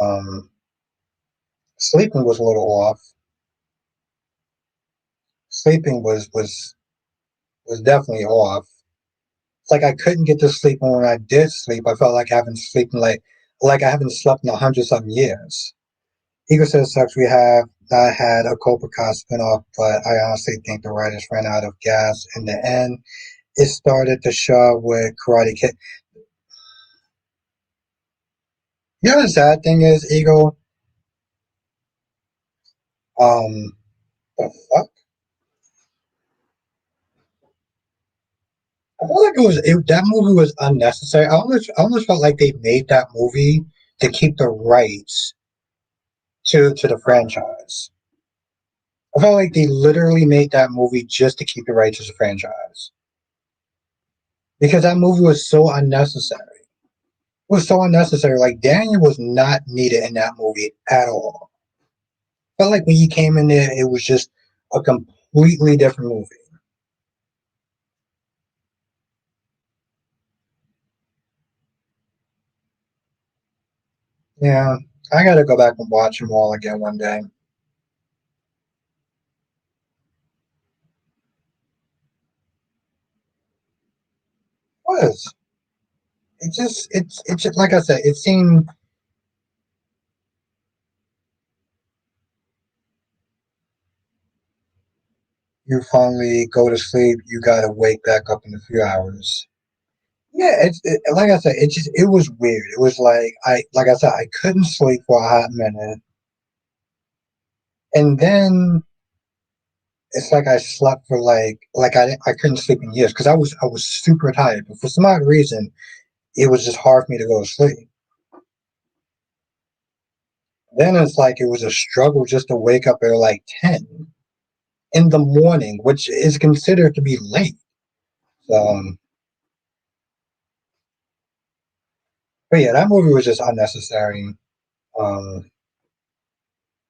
Um, sleeping was a little off. Sleeping was definitely off. It's like I couldn't get to sleep, and when I did sleep, I felt like I haven't slept in like I haven't slept in 100 something years. Ego says sucks we have not had a Cobra Kai spinoff, but I honestly think the writers ran out of gas in the end. It started the show with Karate Kid. You know the sad thing is, Ego, um, the fuck? I feel like that movie was unnecessary. I almost felt like they made that movie to keep the rights to the franchise. I felt like they literally made that movie just to keep the rights to the franchise because that movie was so unnecessary. It was so unnecessary. Like Daniel was not needed in that movie at all. I felt like when he came in there, it was just a completely different movie. Yeah, I gotta go back and watch them all again one day. Was it's just like I said, it seemed you finally go to sleep, you gotta wake back up in a few hours. Yeah, like I said, it was weird. It was like I said, I couldn't sleep for a hot minute, and then it's like I slept for I couldn't sleep in years because I was super tired, but for some odd reason, it was just hard for me to go to sleep. Then it's like it was a struggle just to wake up at like 10 in the morning, which is considered to be late. So, but yeah, that movie was just unnecessary. Um,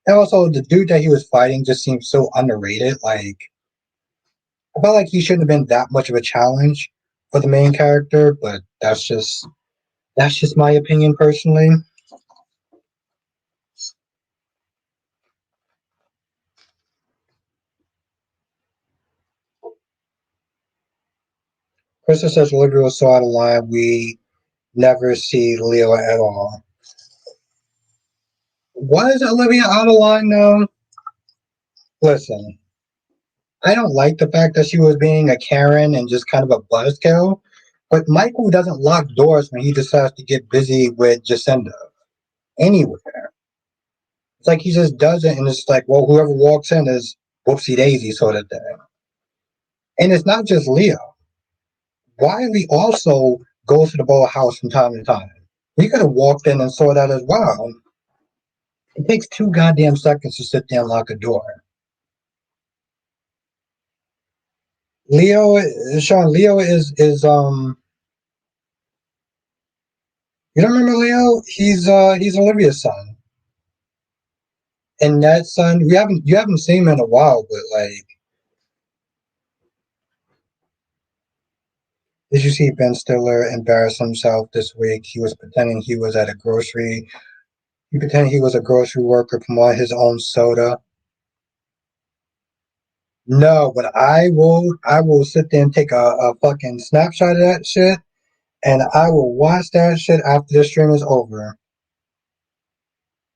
and also the dude that he was fighting just seemed so underrated. Like I felt like he shouldn't have been that much of a challenge for the main character, but that's just my opinion personally. Krista says Olivia was so out of line. We never see Leo at all. Was Olivia out of line though? Listen, I don't like the fact that she was being a Karen and just kind of a buzzkill. But Michael doesn't lock doors when he decides to get busy with Jacinda anywhere. It's like he just does it, and it's like, well, whoever walks in is whoopsie daisy sort of thing. And it's not just Leo. Wiley also goes to the Bowl House from time to time. He could have walked in and saw that as well. It takes two goddamn seconds to sit there and lock a door. Leo, Sean, Leo is. You don't remember Leo? He's Olivia's son, and that son you haven't seen him in a while, but like, did you see Ben Stiller embarrass himself this week? He was pretending he was at a grocery. He pretended he was a grocery worker promoting his own soda. No, but I will sit there and take a fucking snapshot of that shit, and I will watch that shit after the stream is over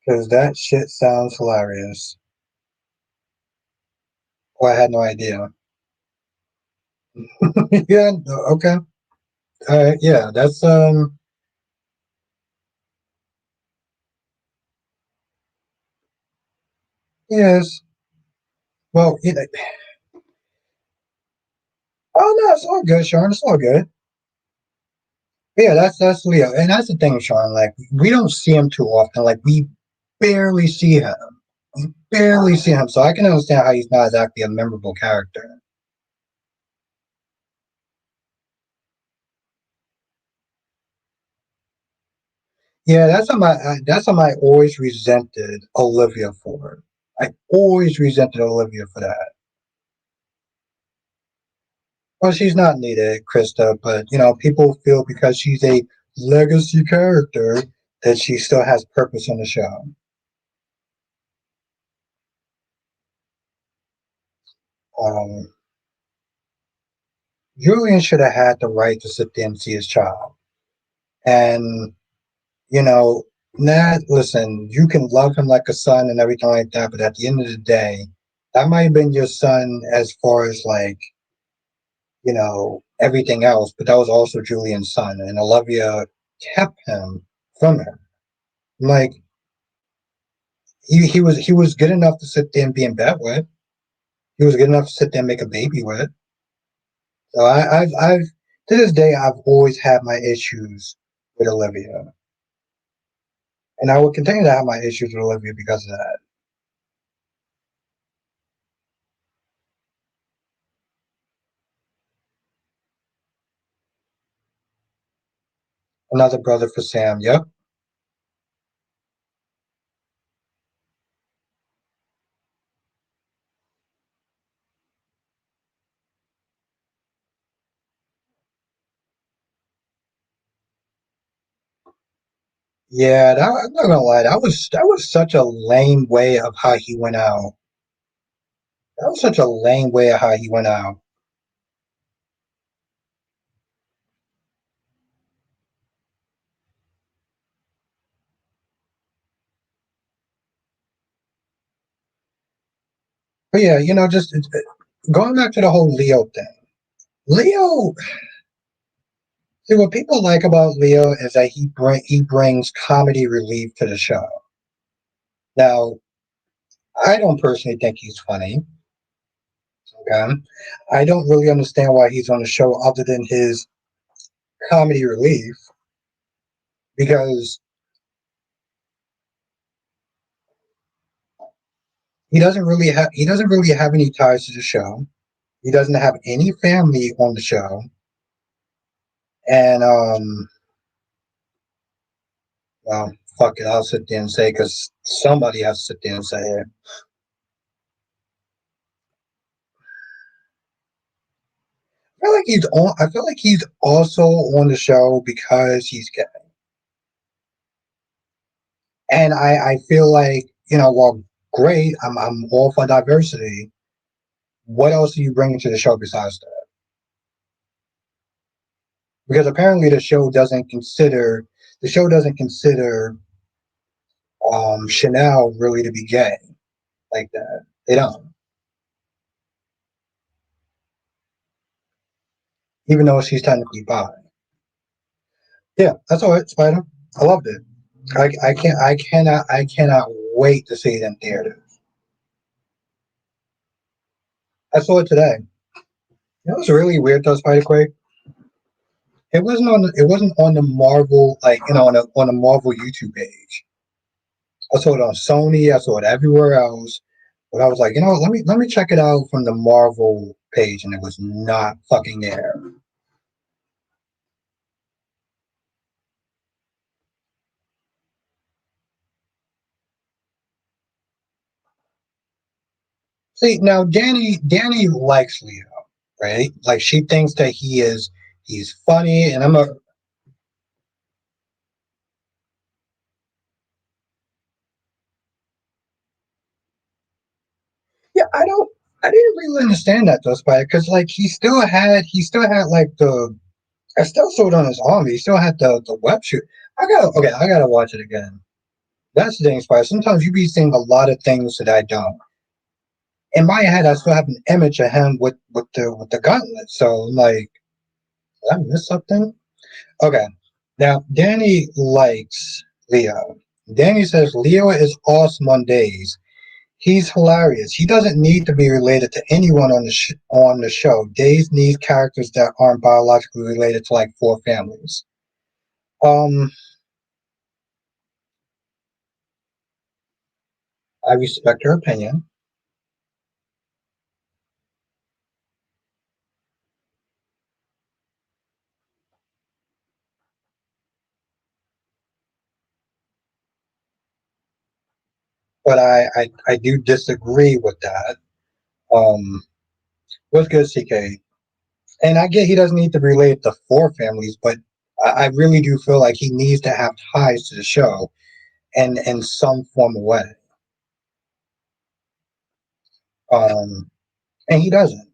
because that shit sounds hilarious. Oh, I had no idea. Yeah, okay. All right, yeah, that's yes. Well, oh no, it's all good, Sean. It's all good. Yeah, that's Leo, and that's the thing, Sean. Like we don't see him too often. Like we barely see him. We barely see him, so I can understand how he's not exactly a memorable character. Yeah, that's something I always resented Olivia for. I always resented Olivia for that. Well, she's not needed, Krista, but people feel because she's a legacy character that she still has purpose on the show. Um, Julian should have had the right to sit there and see his child. And, you know, Nah, listen, you can love him like a son and everything like that, but at the end of the day, that might have been your son as far as like, everything else, but that was also Julian's son, and Olivia kept him from him. Like he was good enough to sit there and be in bed with. He was good enough to sit there and make a baby with. So I've to this day I've always had my issues with Olivia, and I will continue to have my issues with Olivia because of that. Another brother for Sam. Yep. Yeah, I'm not gonna lie. That was such a lame way of how he went out. That was such a lame way of how he went out. But yeah, just going back to the whole Leo thing. Leo, see what people like about Leo is that he brings comedy relief to the show. Now, I don't personally think he's funny. Okay, I don't really understand why he's on the show other than his comedy relief because he doesn't really have any ties to the show. He doesn't have any family on the show, and well, fuck it, I'll sit there and say because somebody has to sit there and say it. I feel like he's also on the show because he's gay, and I feel like well, great. I'm all for diversity. What else are you bringing to the show besides that? Because apparently the show doesn't consider Chanel really to be gay like that. They don't, even though she's technically bi. Yeah, that's all right, Spider. I loved it. I cannot wait to see it in theaters. I saw it today. It was really weird though, Spider Quake. It wasn't on the Marvel like on the Marvel YouTube page. I saw it on Sony. I saw it everywhere else. But I was like, let me check it out from the Marvel page, and it was not fucking there. See, now Danny likes Leo, right? Like she thinks that he's funny, and yeah, I didn't really understand that though, Spike, because like he still had like I still saw it on his arm. He still had the web shoot. I gotta watch it again. That's the thing, Spike. Sometimes you be seeing a lot of things that I don't. In my head, I still have an image of him with the gauntlet. So like, did I miss something? Okay. Now Danny likes Leo. Danny says Leo is awesome on days. He's hilarious. He doesn't need to be related to anyone on the show. Days needs characters that aren't biologically related to like four families. Um, I respect her opinion, but I do disagree with that. Um, what's good, CK? And I get he doesn't need to relate to four families, but I really do feel like he needs to have ties to the show and in some form of way. And he doesn't.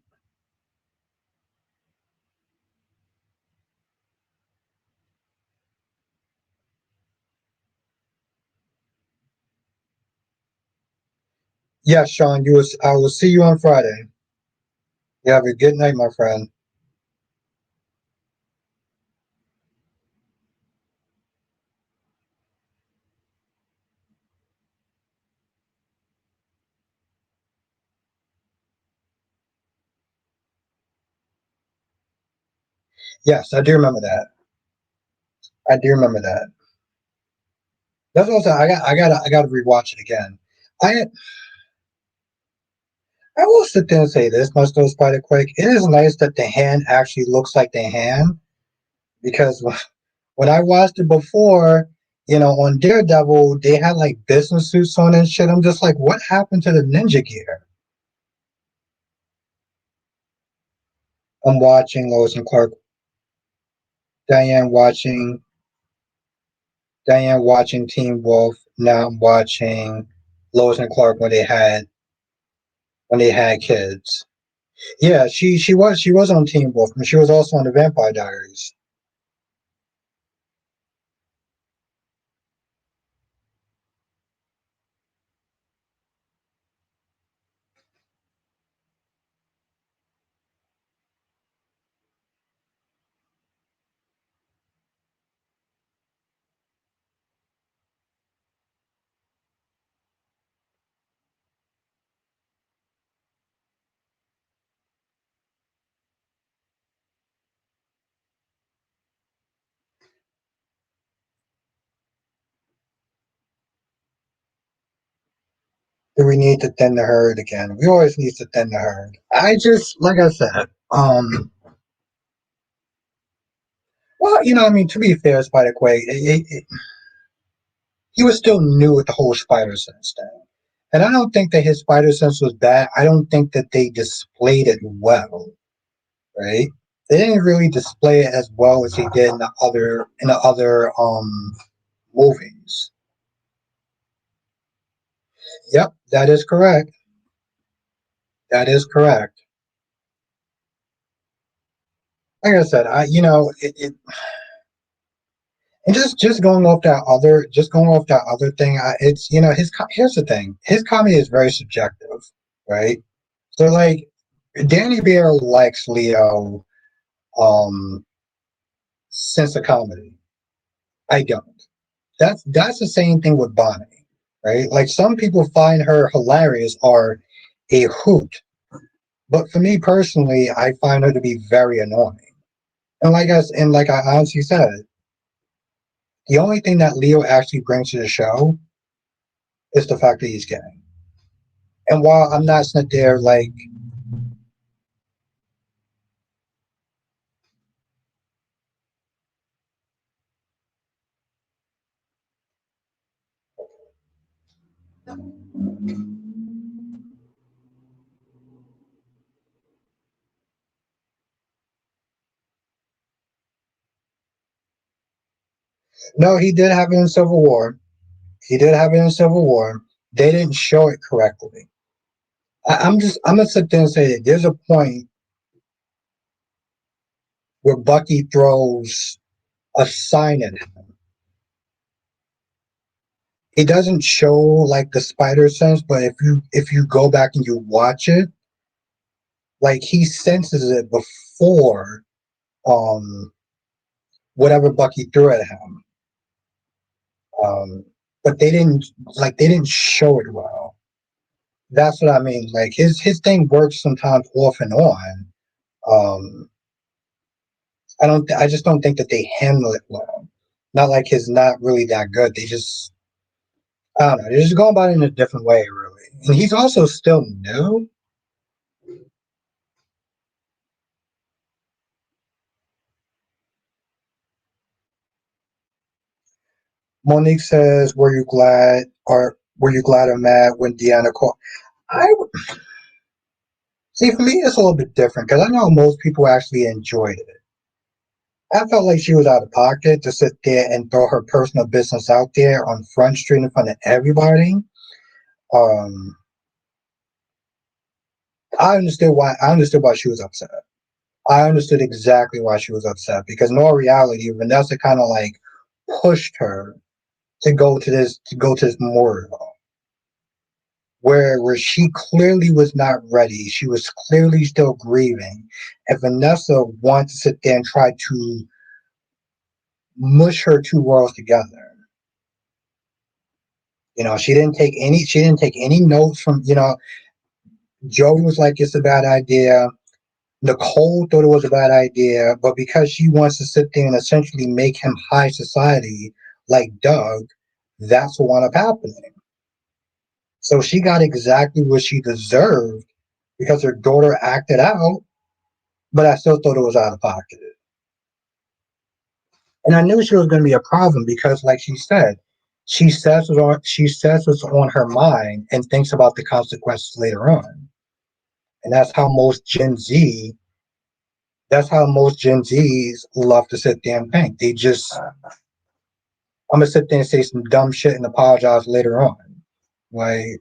Yes, Sean. I will see you on Friday. You have a good night, my friend. Yes, I do remember that. I do remember that. That's also I gotta rewatch it again. I I will sit there and say this much though, Spider Quake. It is nice that the hand actually looks like the hand because when I watched it before, on Daredevil, they had like business suits on and shit. I'm just like, what happened to the ninja gear? I'm watching Lois and Clark, Diane watching Diane watching Teen Wolf. Now I'm watching Lois and Clark when they had kids. Yeah, she was on Teen Wolf, and she was also on the Vampire Diaries. Do we need to thin the herd again? We always need to thin the herd. I just, like I said, well, I mean, to be fair, Spider Quake, he was still new with the whole spider sense thing. And I don't think that his spider sense was bad. I don't think that they displayed it well, right? They didn't really display it as well as he did in the other movies. Yep, that is correct. That is correct. Like I said, and just going off that other thing, it's here's the thing. His comedy is very subjective, right? So like Danny Bear likes Leo um sense of comedy. I don't. That's the same thing with Bonnie, right? Like some people find her hilarious or a hoot, but for me personally, I find her to be very annoying. And like I honestly said, the only thing that Leo actually brings to the show is the fact that he's gay. And while I'm not sitting there like, no, he did have it in Civil War. He did have it in Civil War. They didn't show it correctly. I'm gonna sit there and say that there's a point where Bucky throws a sign at him. It doesn't show like the spider sense, but if you go back and you watch it, like he senses it before um whatever Bucky threw at him. Um, but they didn't show it well. That's what I mean. Like his thing works sometimes off and on. Um, I just don't think that they handle it well. Not like his not really that good. I don't know. They're just going about it in a different way, really. And he's also still new. Monique says, were you glad or mad when Deanna called?" I see. For me, it's a little bit different because I know most people actually enjoyed it. I felt like she was out of pocket to sit there and throw her personal business out there on Front Street in front of everybody. Um, I understood why she was upset. I understood exactly why she was upset because in all reality, Vanessa kind of like pushed her to go to this memorial. where she clearly was not ready. She was clearly still grieving. And Vanessa wanted to sit there and try to mush her two worlds together. She didn't take any notes from, Joey was like, it's a bad idea. Nicole thought it was a bad idea, but because she wants to sit there and essentially make him high society like Doug, that's what wound up happening. So she got exactly what she deserved because her daughter acted out, but I still thought it was out of pocket. And I knew she was going to be a problem because, like she said, she says what's on her mind and thinks about the consequences later on. And that's how most Gen Zs love to sit there and think. I'm gonna sit there and say some dumb shit and apologize later on. Like,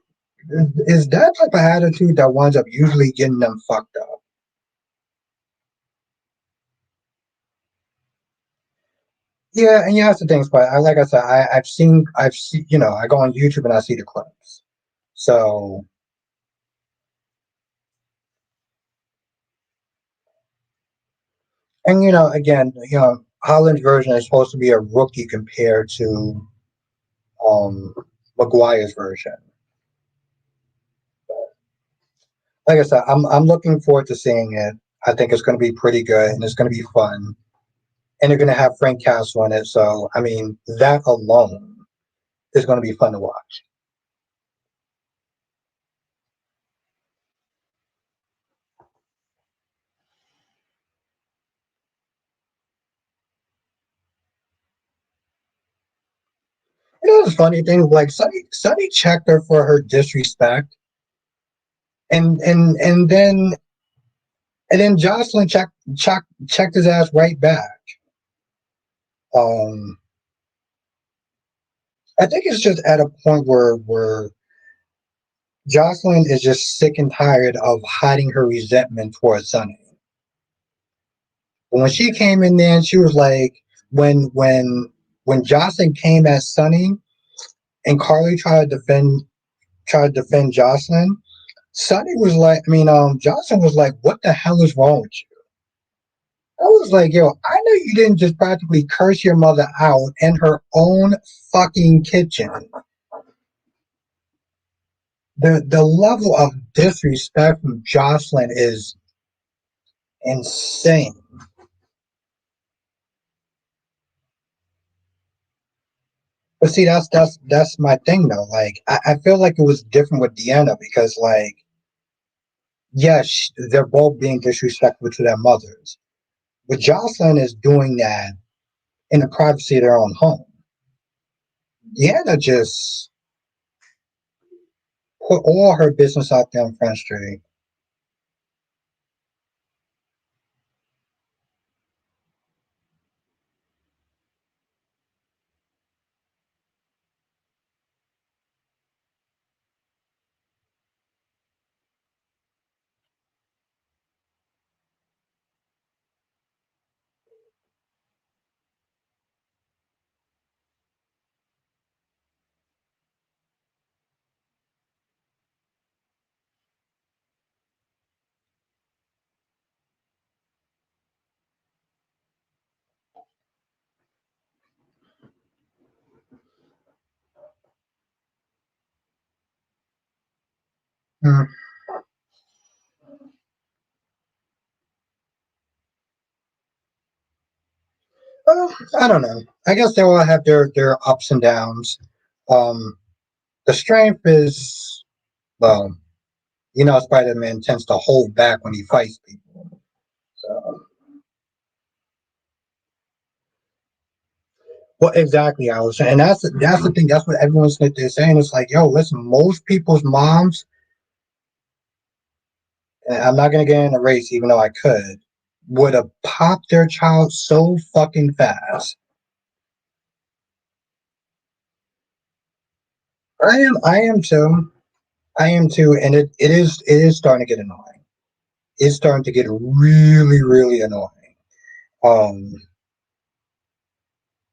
is that type of attitude that winds up usually getting them fucked up. Yeah, and that's the thing, but like I said, I've seen, I go on YouTube and I see the clips. So, and again, Holland's version is supposed to be a rookie compared to um McGuire's version. Like I said, I'm looking forward to seeing it. I think it's going to be pretty good and it's going to be fun. And they're going to have Frank Castle in it, so I mean that alone is going to be fun to watch. The funny thing, like Sonny checked her for her disrespect, and then Josslyn checked his ass right back. Um, I think it's just at a point where Josslyn is just sick and tired of hiding her resentment towards Sonny. When she came in there, and she was like, when Josslyn came at Sonny and Carly tried to defend Josslyn, Sonny was like, I mean, Josslyn was like, "What the hell is wrong with you?" I was like, "Yo, I know you didn't just practically curse your mother out in her own fucking kitchen." The level of disrespect from Josslyn is insane. But see, that's my thing though. Like, I feel like it was different with Deanna because, like, yes, they're both being disrespectful to their mothers, but Jocelyn is doing that in the privacy of their own home. Deanna just put all her business out there on Front Street. Hmm. Well, I don't know. I guess they all have their ups and downs. Um, the strength is, well, Spider-Man tends to hold back when he fights people. So, well, exactly, I was saying, and that's the thing. That's what everyone's they're saying. It's like, yo, listen, most people's moms, and I'm not gonna get in a race, even though I could, would have popped their child so fucking fast. I am too. I am too, and it is starting to get annoying. It's starting to get really, really annoying. Um,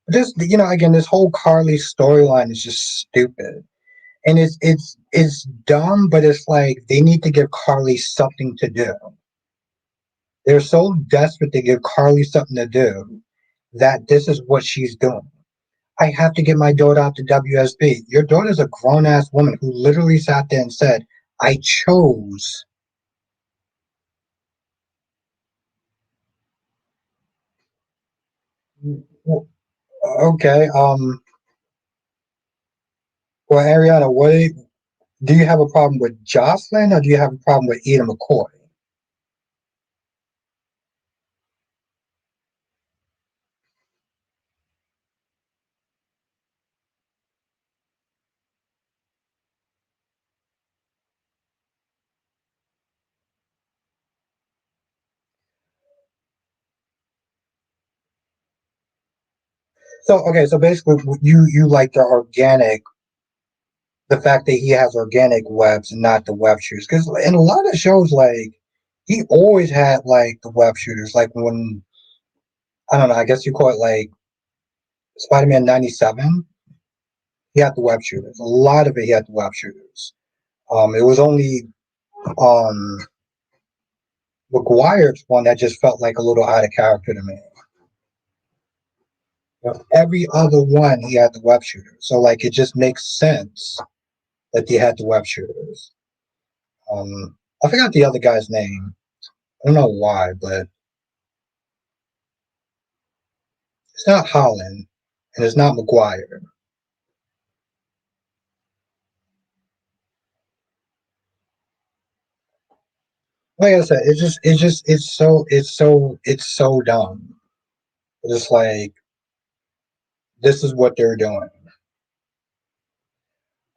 again, this whole Carly storyline is just stupid. And it's dumb, but it's like they need to give Carly something to do. They're so desperate to give Carly something to do that this is what she's doing. I have to get my daughter out to WSB. Your daughter's a grown ass woman who literally sat there and said, I chose. Okay, well, Ariana, do you have a problem with Josslyn or do you have a problem with Eda McCoy? So okay, so basically you like the fact that he has organic webs and not the web shooters. Because in a lot of shows, like he always had like the web shooters. Like when I don't know, I guess you call it like Spider-Man '97. He had the web shooters. A lot of it, he had the web shooters. It was only um McGuire's one that just felt like a little out of character to me. You know, every other one, he had the web shooters. So like, it just makes sense that they had the web shooters. I forgot the other guy's name. I don't know why, but it's not Holland, and it's not McGuire. Like I said, it's so dumb. It's like this is what they're doing.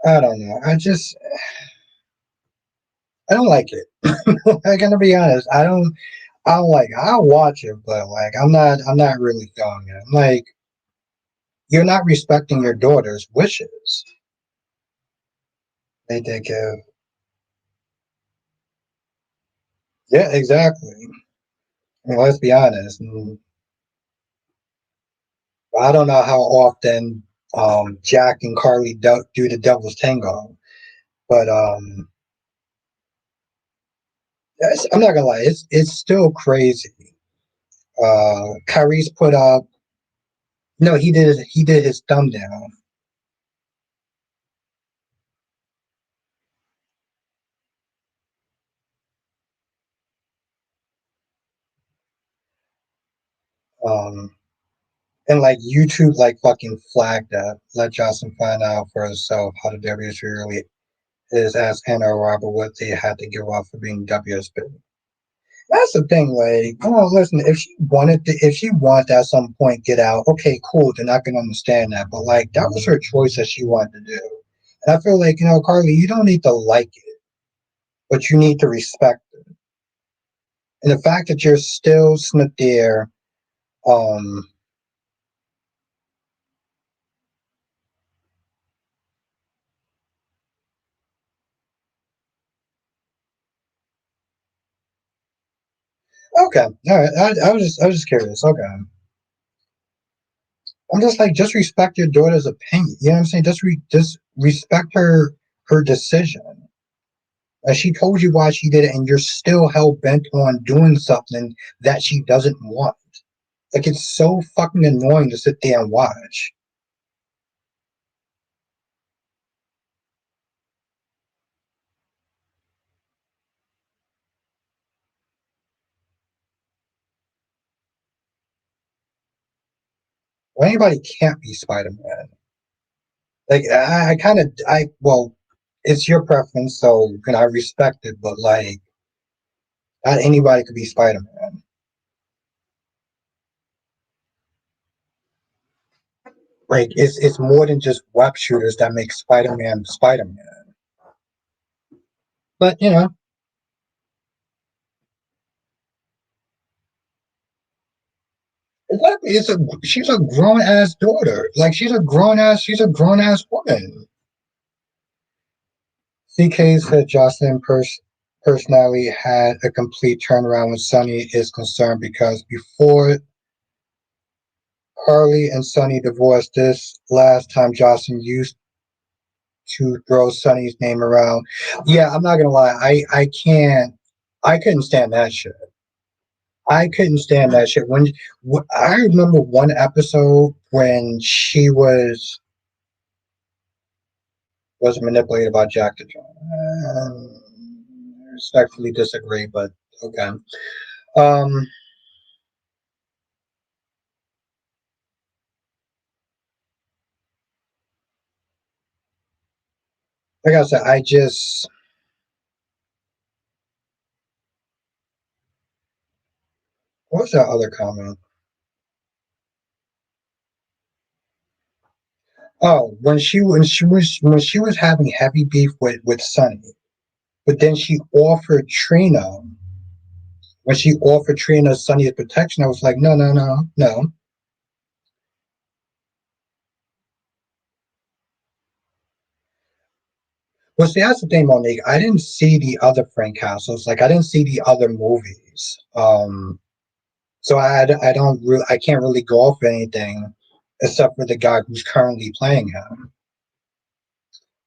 I don't know. I don't like it. I'm gonna be honest. I don't like it. I'll watch it, but like I'm not really feeling it. I'm like, you're not respecting your daughter's wishes. They did give. Yeah, exactly. I mean, let's be honest. I don't know how often Jack and Carly do the Devil's Tango, but I'm not gonna lie, it's still crazy. Kyrie's put up. No, he did his thumb down. Um, and like YouTube like fucking flagged that. Let Johnson find out for herself how the WSB really is as Anna or Robert what they had to give up for being WSB. That's the thing, like, oh, listen, if she wanted to at some point get out, okay, cool, then I can understand that. But like, that was her choice that she wanted to do. And I feel like, Carly, you don't need to like it, but you need to respect it. And the fact that you're still sitting there, um, okay, all right, I was just curious. Okay, I'm just like, just respect your daughter's opinion. You know what I'm saying? Just respect her decision. And she told you why she did it, and you're still hell bent on doing something that she doesn't want. Like, it's so fucking annoying to sit there and watch. Well, anybody can't be Spider Man. Like, I kind of, well, it's your preference, so I respect it, but like, not anybody could be Spider Man. Like, it's more than just web shooters that make Spider Man Spider Man. But exactly, she's a grown ass daughter. Like, she's a grown ass woman. CK said Josslyn personality had a complete turnaround when Sonny is concerned because before Carly and Sonny divorced this last time Josslyn used to throw Sonny's name around. Yeah, I'm not gonna lie. I can't. I couldn't stand that shit. I couldn't stand that shit. I remember one episode when she was manipulated by Jack the John. I respectfully disagree, but okay. Um, like I said, I just what was that other comment? Oh, when she was having heavy beef with Sonny, but then she offered Trina when she offered Trina Sonny's protection. I was like, no, no, no, no. Well, see, that's the thing, Monique. I didn't see the other Frank Castles. Like, I didn't see the other movies. So I don't really, I can't really go off anything except for the guy who's currently playing him.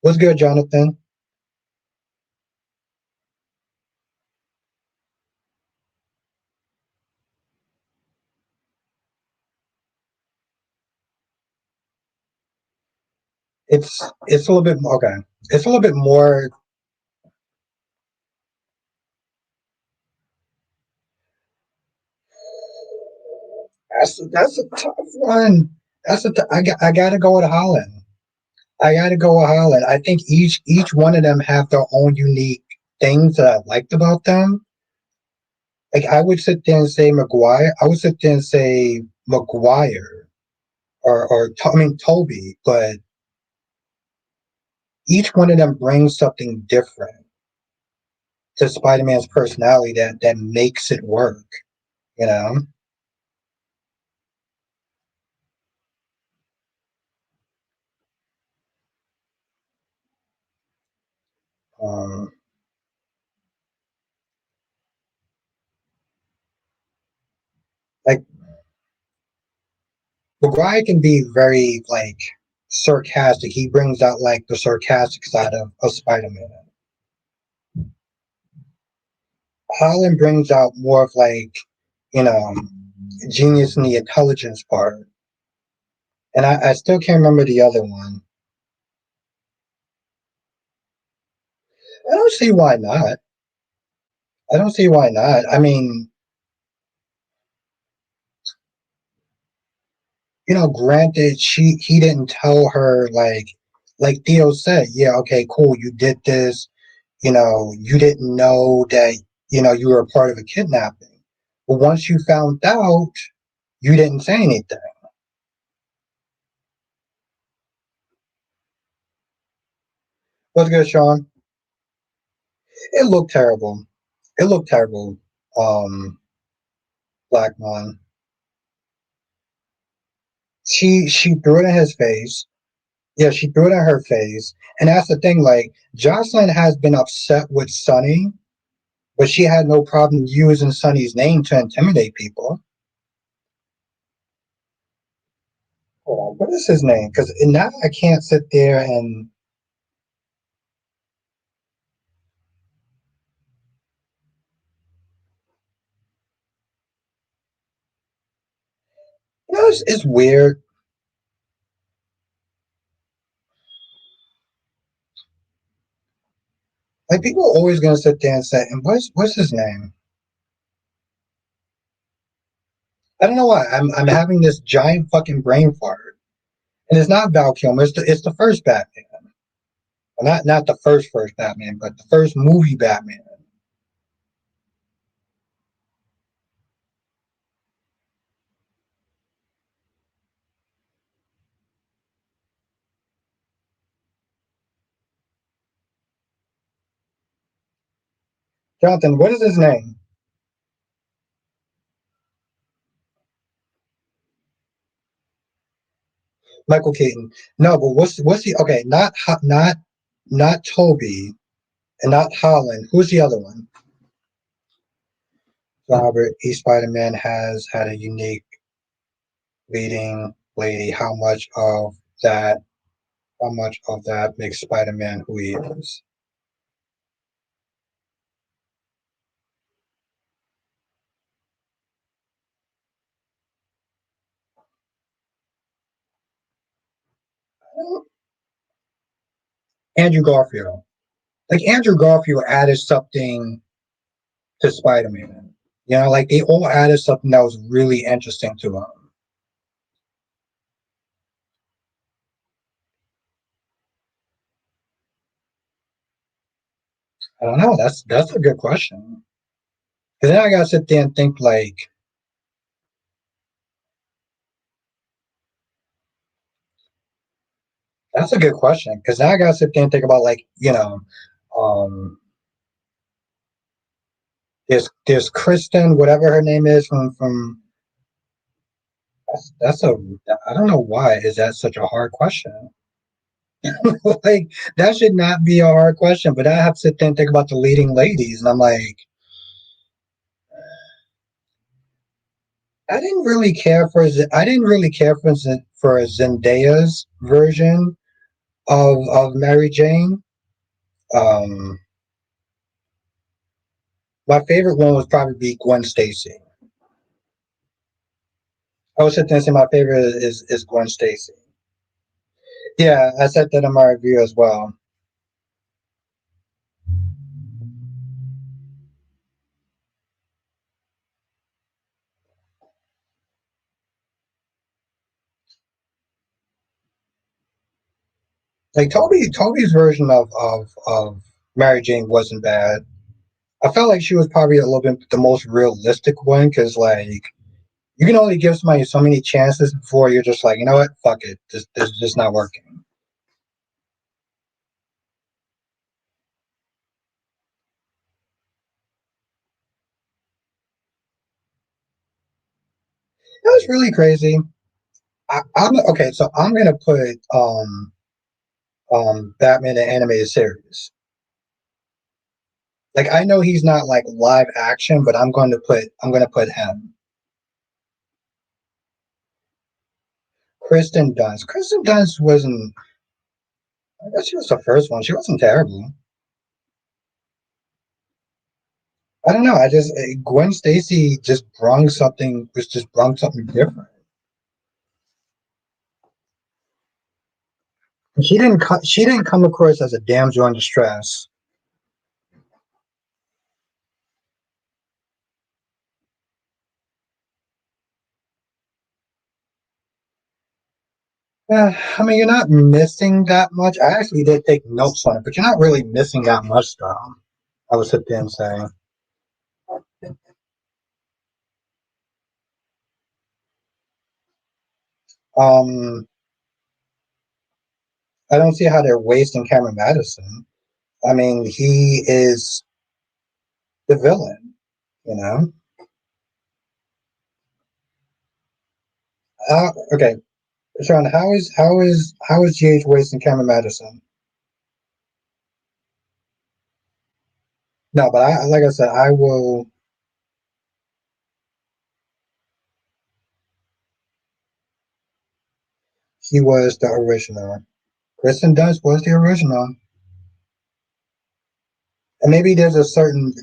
What's good, Jonathan? It's a little bit okay. It's a little bit more. That's a tough one. I gotta go with Holland. I gotta go with Holland. I think each one of them have their own unique things that I liked about them. Like I would sit there and say McGuire. I would sit there and say McGuire I mean Toby, but each one of them brings something different to Spider-Man's personality that makes it work. You know, um, like McGuire can be very like sarcastic. He brings out like the sarcastic side of Spider-Man. Holland brings out more of like, you know, genius and the intelligence part. And I still can't remember the other one. I don't see why not. I don't see why not. I mean, granted, he didn't tell her like Theo said, yeah, okay, cool, you did this. You didn't know that you were a part of a kidnapping. But once you found out, you didn't say anything. What's good, Sean? It looked terrible. It looked terrible. Um, Black Mon. She threw it in his face. Yeah, she threw it in her face. And that's the thing, like, Josslyn has been upset with Sonny, but she had no problem using Sonny's name to intimidate people. Hold on, what is his name? Because now I can't sit there and it's weird. Like people are always gonna sit there and say, and what's his name? I don't know why. I'm having this giant fucking brain fart. And it's not Val Kilmer, it's the first Batman. Well, not the first Batman, but the first movie Batman. Jonathan, what is his name? Michael Keaton. No, but what's the okay? Not Toby and not Holland. Who's the other one? Robert E. Spider Man has had a unique leading lady. How much of that? how much of that makes Spider-Man who he is. Andrew Garfield. Like Andrew Garfield added something to Spider-Man. You know, like they all added something that was really interesting to him. I don't know. That's a good question. Because then I gotta sit there and think like that's a good question. Because now I gotta sit there and think about like um, there's Kristen, whatever her name is from that's a I don't know why is that such a hard question. Like that should not be a hard question, but I have to sit there and think about the leading ladies, and I'm like, I didn't really care for Zendaya's version of Mary Jane. Um, my favorite one would probably be Gwen Stacy. I would sit there and say my favorite is Gwen Stacy. Yeah, I said that in my review as well. Like Toby's version of Mary Jane wasn't bad. I felt like she was probably a little bit the most realistic one because like you can only give somebody so many chances before you're just like, you know what, fuck it, this is just not working. It was really crazy. I'm okay, so I'm gonna put Batman the animated series. Like I know he's not like live action, but I'm gonna put him. Kristen Dunst. Kristen Dunst wasn't. I guess she was the first one. She wasn't terrible. I don't know. I just Gwen Stacy just brung something. Was just brung something different. She didn't. She didn't come across as a damsel in distress. Yeah, I mean, you're not missing that much. I actually did take notes on it, but you're not really missing that much, though. I would sit there and say. Um, I don't see how they're wasting Cameron Madison. I mean, he is the villain. You know. Okay, Sean, how is GH wasting Cameron Madison? No, but I like I said, I will. He was the original. Kristen Dunst was the original, and maybe there's a certain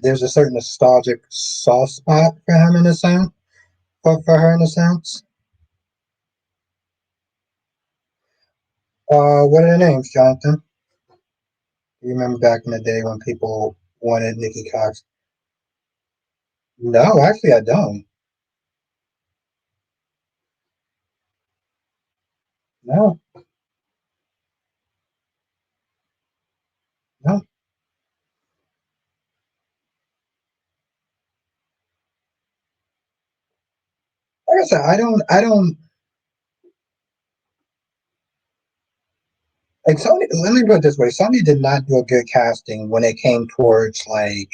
nostalgic soft spot for him in a sense, for her in a sense. What are their names, Jonathan? You remember back in the day when people wanted Nikki Cox? No, actually, I don't. No, no. Like I said, I don't. I don't like Sony. Let me put it this way: Sony did not do a good casting when it came towards like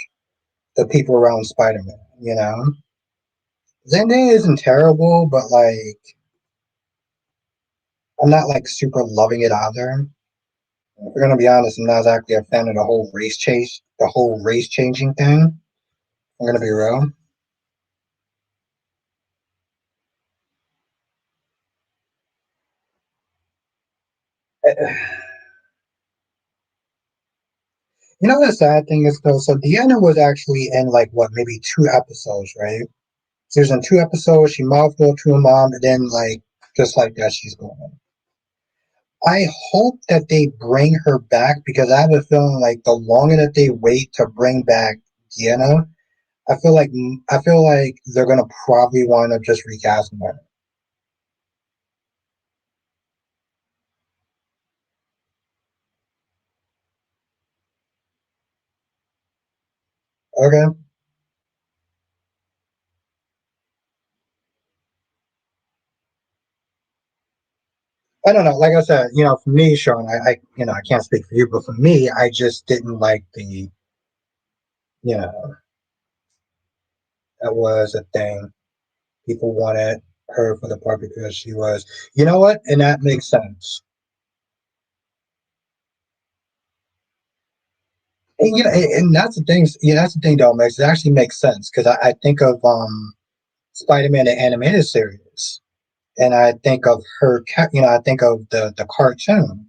the people around Spider-Man. You know, Zendaya isn't terrible, but like I'm not like super loving it either. If we're gonna be honest, I'm not exactly a fan of the whole race changing thing. I'm gonna be real. You know the sad thing is though, so Deanna was actually in like what, maybe two episodes, right? She was in two episodes, she mouthed to her mom, and then like just like that she's gone. I hope that they bring her back because I have a feeling like the longer that they wait to bring back Deanna, I feel like they're gonna probably wind up just recasting her. Okay. I don't know. Like I said, for me, Sean, I can't speak for you, but for me, I just didn't like you know, that was a thing. People wanted her for the part because she was, you know what, and that makes sense. And that's the thing. That's the thing, though, makes it actually makes sense because I think of Spider-Man the animated series, and I think of her. I think of the cartoon,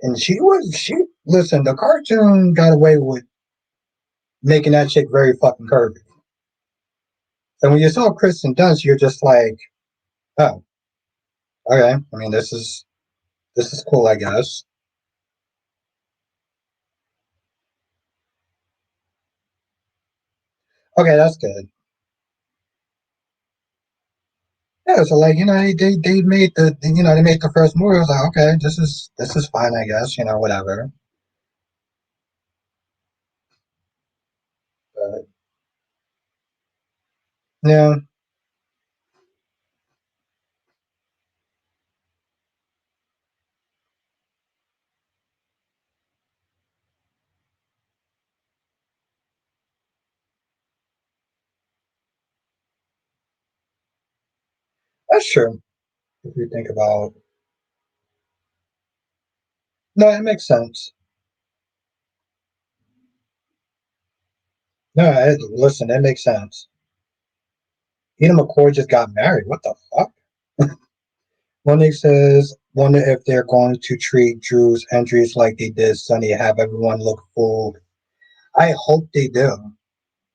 and she. Listen, the cartoon got away with making that chick very fucking curvy. And when you saw Kristen Dunst, you're just like, oh, okay. I mean, this is cool, I guess. Okay, that's good. Yeah, so like they made they made the first movie. I was like, okay, this is fine, I guess. Whatever. But yeah, that's true. If you think about, no, it makes sense. No, listen, it makes sense. Tina McCoy just got married. What the fuck? Monique says, wonder if they're going to treat Drew's entries like they did Sunny, have everyone look fooled. I hope they do.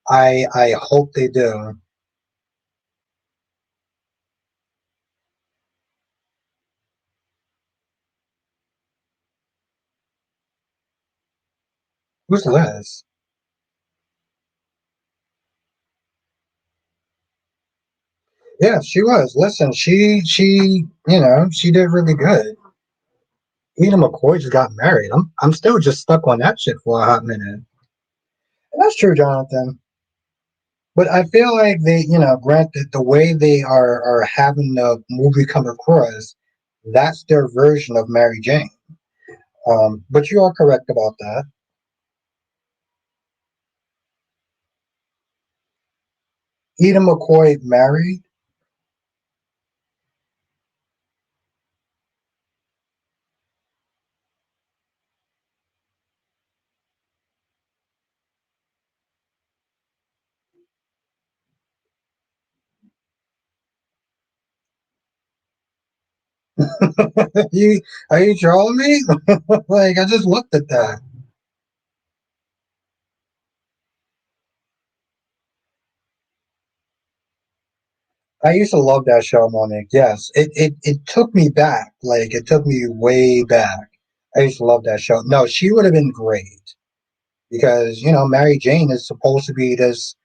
I hope they do. Who's Liz? Yeah, she was. Listen, she did really good. Tina McCoy just got married. I'm still just stuck on that shit for a hot minute. And that's true, Jonathan. But I feel like granted, the way they are having the movie come across, that's their version of Mary Jane. But you are correct about that. Eden McCoy married. you Are you trolling me? Like I just looked at that. I used to love that show, Monique. Yes, it took me back. Like it took me way back. I used to love that show. No, she would have been great because Mary Jane is supposed to be this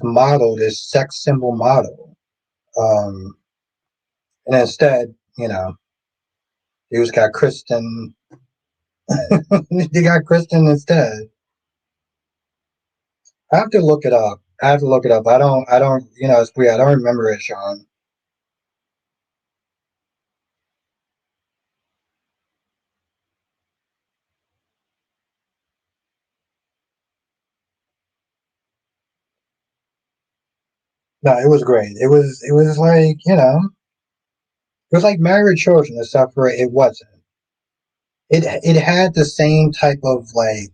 model, this sex symbol model. Um, and instead, they just got Kristen. They got Kristen instead. I have to look it up. I have to look it up. I don't. It's weird. I don't remember it, Sean. No, it was great. It was like it was like Married Children, except for it wasn't. It had the same type of like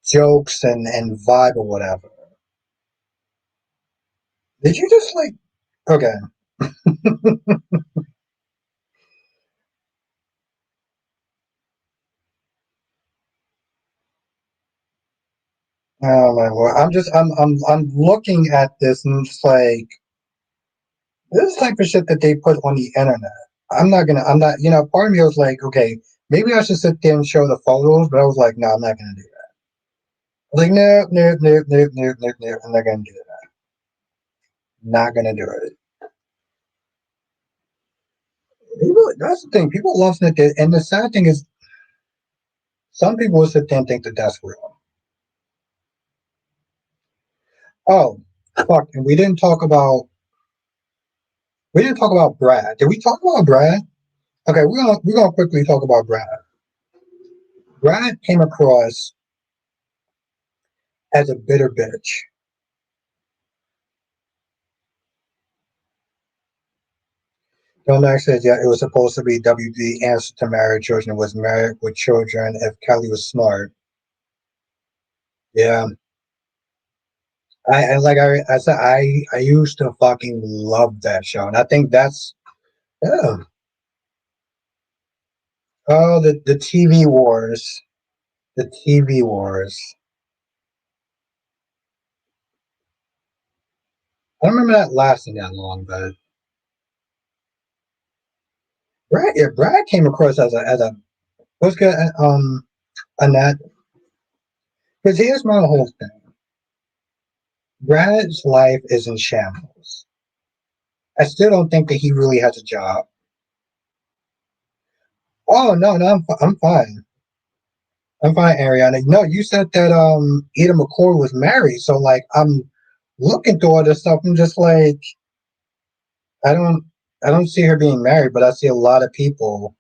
jokes and vibe or whatever. Did you just like okay? Oh my lord! I'm looking at this and it's like this type of shit that they put on the internet. I'm not. Part of me was like, okay, maybe I should sit there and show the photos, but I was like, no, I'm not gonna do that. I was like, no, no, no, no, no, no, no, I'm not gonna do that. Not gonna do it. People, that's the thing. People love it, and the sad thing is, some people will sit there and think that that's real. Oh, fuck! And we didn't talk about Brad. Did we talk about Brad? Okay, we're gonna quickly talk about Brad. Brad came across as a bitter bitch. Domax says, yeah, it was supposed to be WD answer to married children was married with children if Kelly was smart. Yeah. I said I used to fucking love that show. And I think that's yeah. Oh, the TV wars. The TV wars. I don't remember that lasting that long, but Brad came across as a what's good Annette. Because here's my whole thing. Brad's life is in shambles. I still don't think that he really has a job. Oh no, no, I'm fine. I'm fine, Ariana. No, you said that Eda McCord was married, so like I'm looking through all this stuff. I'm just like I don't I don't see her being married, but I see a lot of people.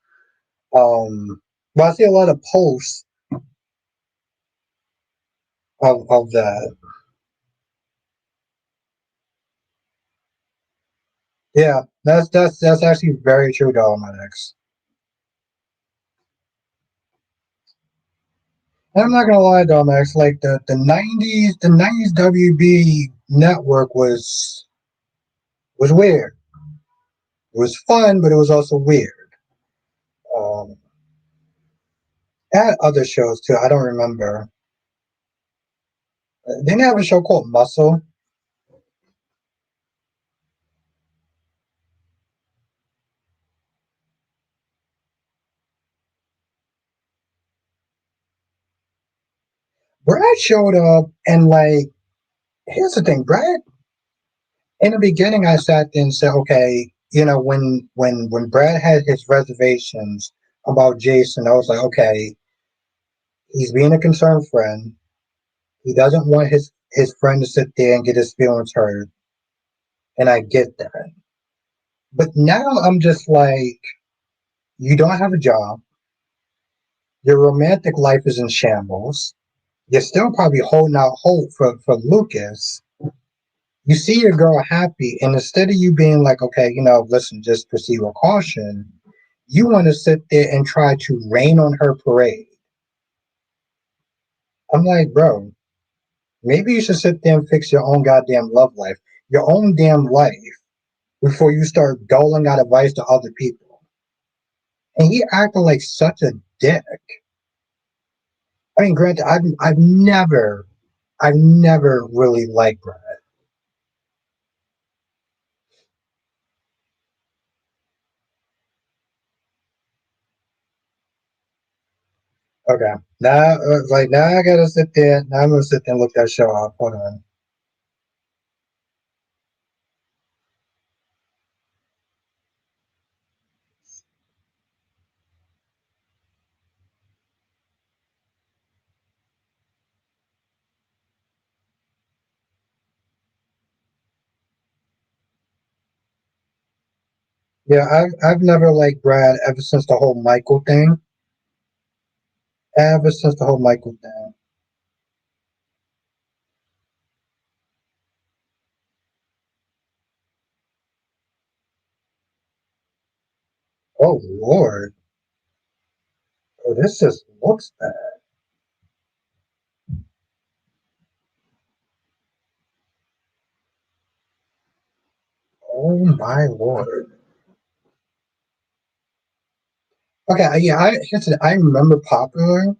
But I see a lot of posts of that. Yeah, that's actually very true, Dominics. And I'm not gonna lie, Dominics. Like the '90s WB network was weird. It was fun, but it was also weird. Um, it had other shows too. I don't remember. Didn't they have a show called Muscle? Brad showed up, and like, here's the thing, Brad. In the beginning, I sat there and said, okay, when Brad had his reservations about Jason, I was like, okay, he's being a concerned friend. He doesn't want his friend to sit there and get his feelings hurt, and I get that. But now I'm just like, you don't have a job. Your romantic life is in shambles. You're still probably holding out hope for Lucas. You see your girl happy, and instead of you being like, okay, listen, just proceed with caution, you want to sit there and try to rain on her parade. I'm like, bro, maybe you should sit there and fix your own goddamn love life, your own damn life, before you start doling out advice to other people. And he acting like such a dick. I mean, granted, I've never really liked Brad. Okay, now I gotta sit there. Now I'm gonna sit there and look that show up. Hold on. Yeah, I've never liked Brad ever since the whole Michael thing. Ever since the whole Michael thing. Oh Lord. Oh, this just looks bad. Oh my Lord. Okay, yeah, I remember Popular.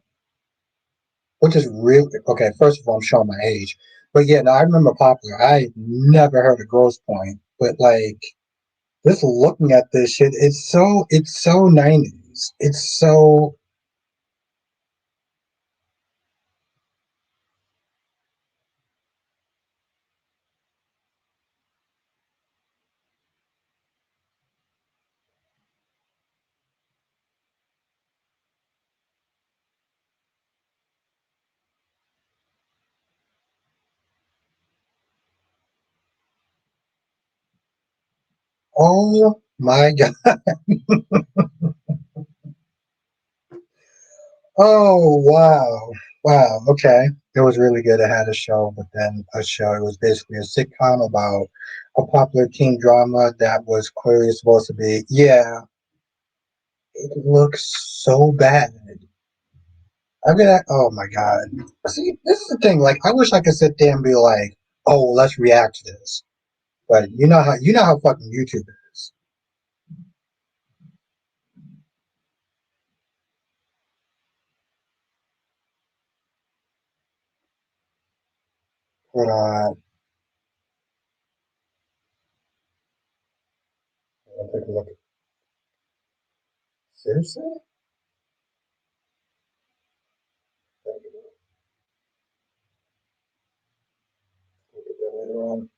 which is really okay. First of all, I'm showing my age, but yeah, no, I remember Popular. I never heard of Gross Point, but like just looking at this shit, it's so 90s. It's so oh my god. Oh wow. Wow. Okay. It was really good. It had a show, but then a show. It was basically a sitcom about a popular teen drama that was clearly supposed to be. Yeah, it looks so bad. I'm gonna. Oh my god. See, this is the thing. Like, I wish I could sit there and be like, "Oh, let's react to this." But you know how fucking YouTube is. Hold on. I'll take a look. Seriously? Look at that later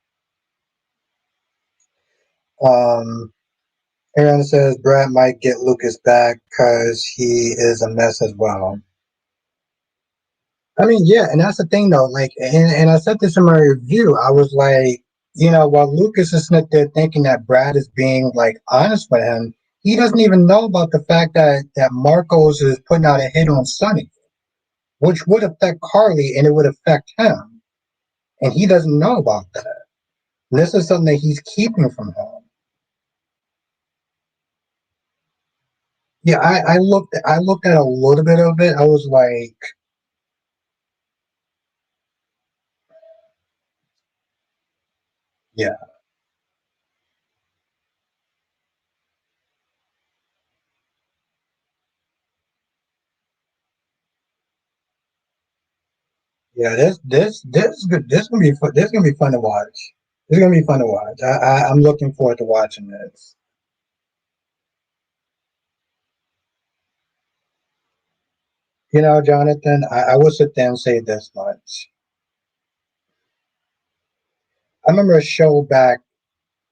on. Aaron says Brad might get Lucas back because he is a mess as well. I mean, yeah, and that's the thing though. Like, and I said this in my review. I was like, while Lucas is sitting there thinking that Brad is being like honest with him, he doesn't even know about the fact that Marcos is putting out a hit on Sonny, which would affect Carly and it would affect him, and he doesn't know about that. And this is something that he's keeping from him. Yeah, I looked at a little bit of it. I was like, yeah. Yeah, this good. This gonna be fun. This gonna be fun to watch. This is gonna be fun to watch. I'm looking forward to watching this. Jonathan, I will sit there and say this much. I remember a show back.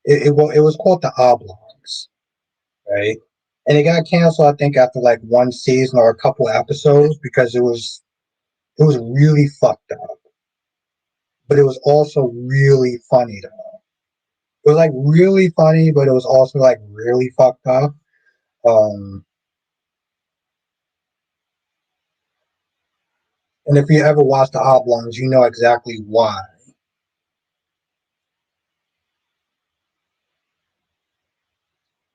It was called The Oblongs, right? And it got canceled, I think, after like one season or a couple episodes because it was really fucked up, but it was also really funny though. It was like really funny, but it was also like really fucked up. Um, And if you ever watch the Oblongs, you know exactly why.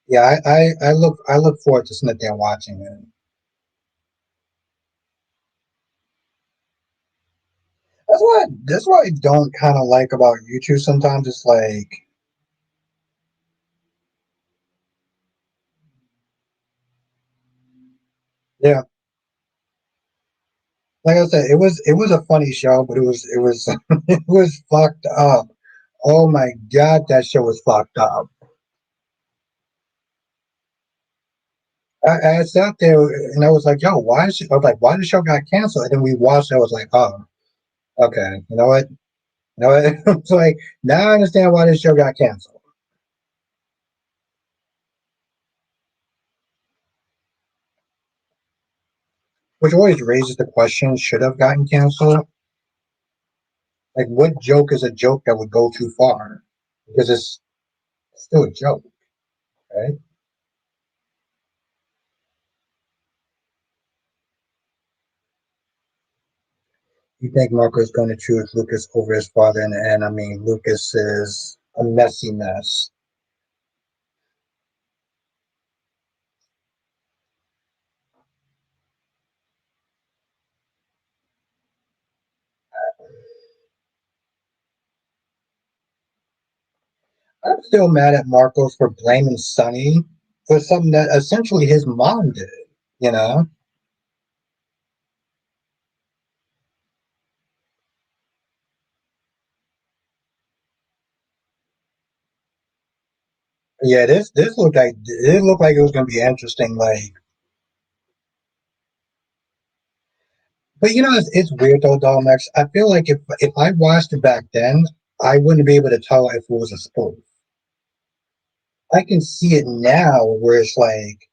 Yeah, I look forward to sitting there watching it. That's what I don't kind of like about YouTube. Sometimes it's like, yeah, like I said, it was a funny show, but it was it was fucked up. Oh my god, that show was fucked up. I sat there and I was like, yo, why is I was like, why the show got canceled? And then we watched it. I was like, oh, okay, you know what? You know what? It's like now I understand why this show got canceled. Which always raises the question, should have gotten canceled. Like, what joke is a joke that would go too far? Because it's still a joke, right? You think Marco is going to choose Lucas over his father in the end? I mean, Lucas is a messy mess. I'm still mad at Marcos for blaming Sonny for something that essentially his mom did, you know? Yeah, this looked like it was gonna be interesting. Like, but it's weird though, Domex. I feel like if I watched it back then, I wouldn't be able to tell if it was a spoof. I can see it now, where it's like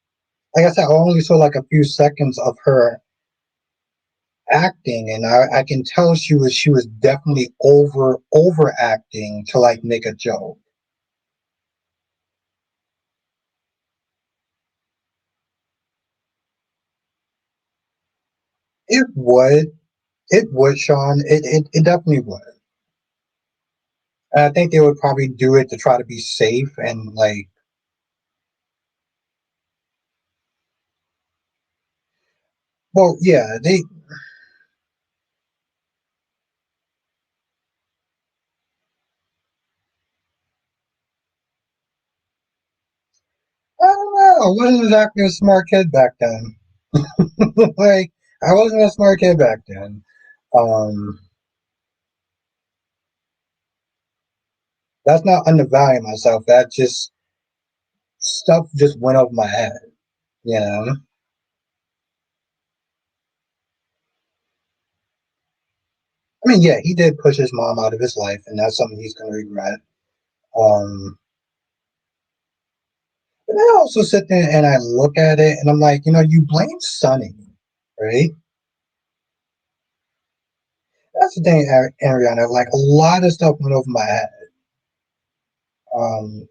I said, I only saw like a few seconds of her acting, and I can tell she was definitely overacting to like make a joke. It would, Sean. It definitely would. And I think they would probably do it to try to be safe and like, well, yeah, I don't know. I wasn't exactly a smart kid back then. Like, I wasn't a smart kid back then. Um, that's not undervaluing myself. That just stuff just went over my head. You know. I mean, yeah, he did push his mom out of his life, and that's something he's going to regret. Um, but I also sit there and I look at it, and I'm like, you blame Sonny, right? That's the thing, Ariana. Like, a lot of stuff went over my head. Um,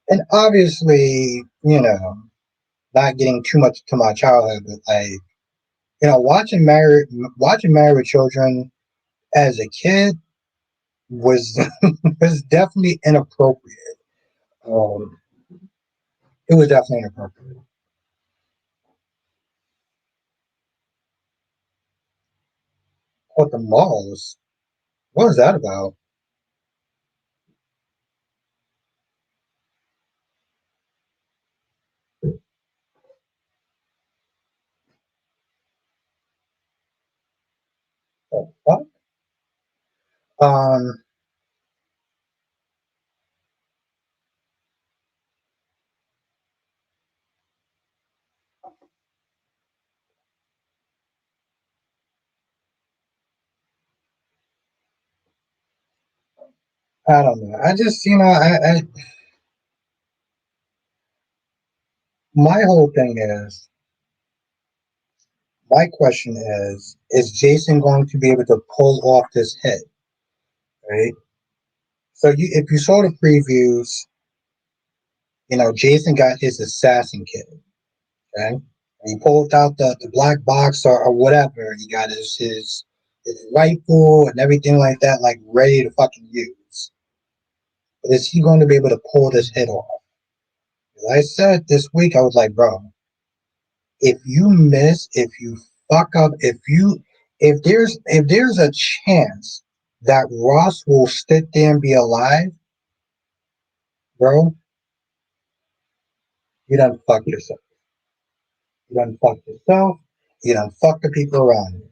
and obviously, not getting too much to my childhood, but like, watching Married with Children as a kid was was definitely inappropriate. Um, it was definitely inappropriate. What the malls? What was that about? The fuck? Um, I don't know. I just, my whole thing is, my question is Jason going to be able to pull off this hit, right? So if you saw the previews, Jason got his assassin kit, okay? And he pulled out the black box or whatever. He got his rifle and everything like that, like ready to fucking use. But is he going to be able to pull this hit off? As I said this week, I was like, bro, if you miss, if you fuck up, if there's a chance that Ross will sit there and be alive, bro, you done fuck yourself. You done fuck yourself. You done fuck the people around you.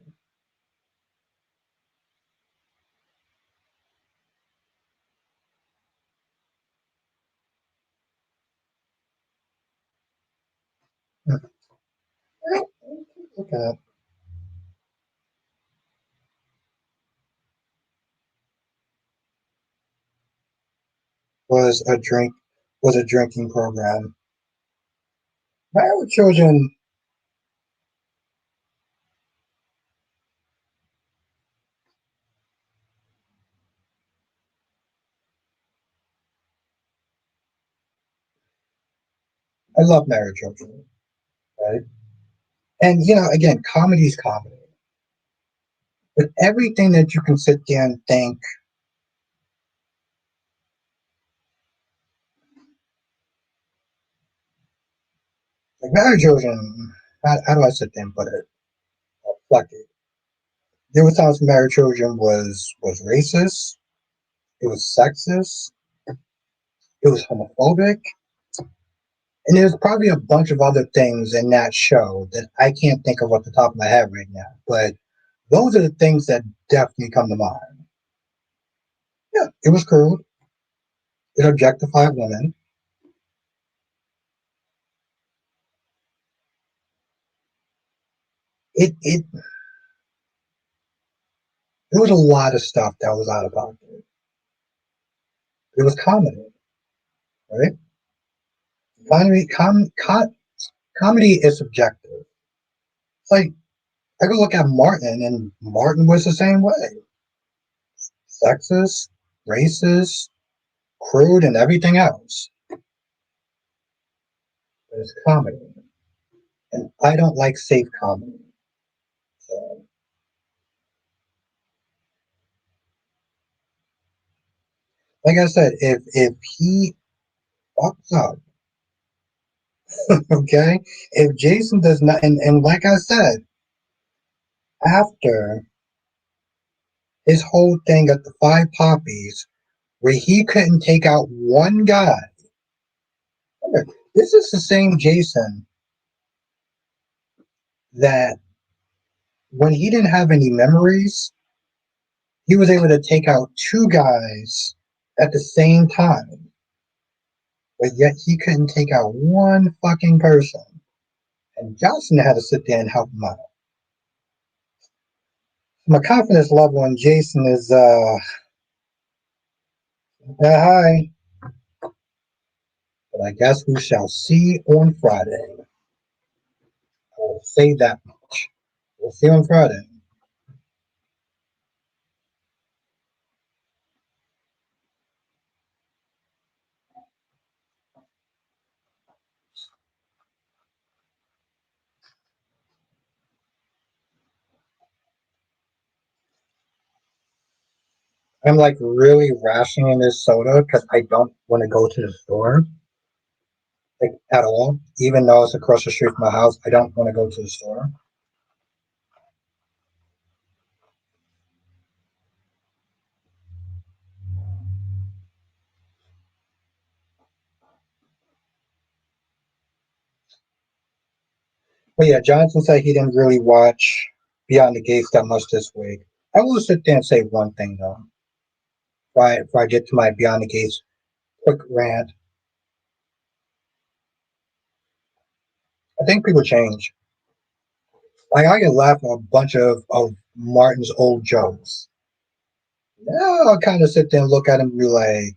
Okay. Was a drinking program. My own children, I love married children, right? And again, comedy's comedy. But everything that you can sit there and think, like married children, how do I sit there and put it? Fuck it. There was times married children was racist, it was sexist, it was homophobic, and there's probably a bunch of other things in that show that I can't think of off the top of my head right now. But those are the things that definitely come to mind. Yeah, it was crude. It objectified women. it there was a lot of stuff that was out of pocket. It was comedy, right? Comedy, comedy is subjective. It's like I could look at Martin, and Martin was the same way. Sexist, racist, crude, and everything else. But it's comedy, and I don't like safe comedy. So, like I said, if he fucks up, okay, if Jason does not, and like I said, after his whole thing at the Five Poppies, where he couldn't take out one guy. This is the same Jason that when he didn't have any memories, he was able to take out two guys at the same time, but yet he couldn't take out one fucking person. And Josslyn had to sit there and help him out. My confidence level in Jason is high, but I guess we shall see on Friday. I will say that much. We'll see on Friday. I'm like really rationing this soda because I don't want to go to the store like at all. Even though it's across the street from my house, I don't want to go to the store. But yeah, Johnson said he didn't really watch Beyond the Gates that much this week. I will sit there and say one thing though. If I get to my Beyond the Gates quick rant, I think people change. Like I can laugh at a bunch of Martin's old jokes. Now I'll kind of sit there and look at him and be like,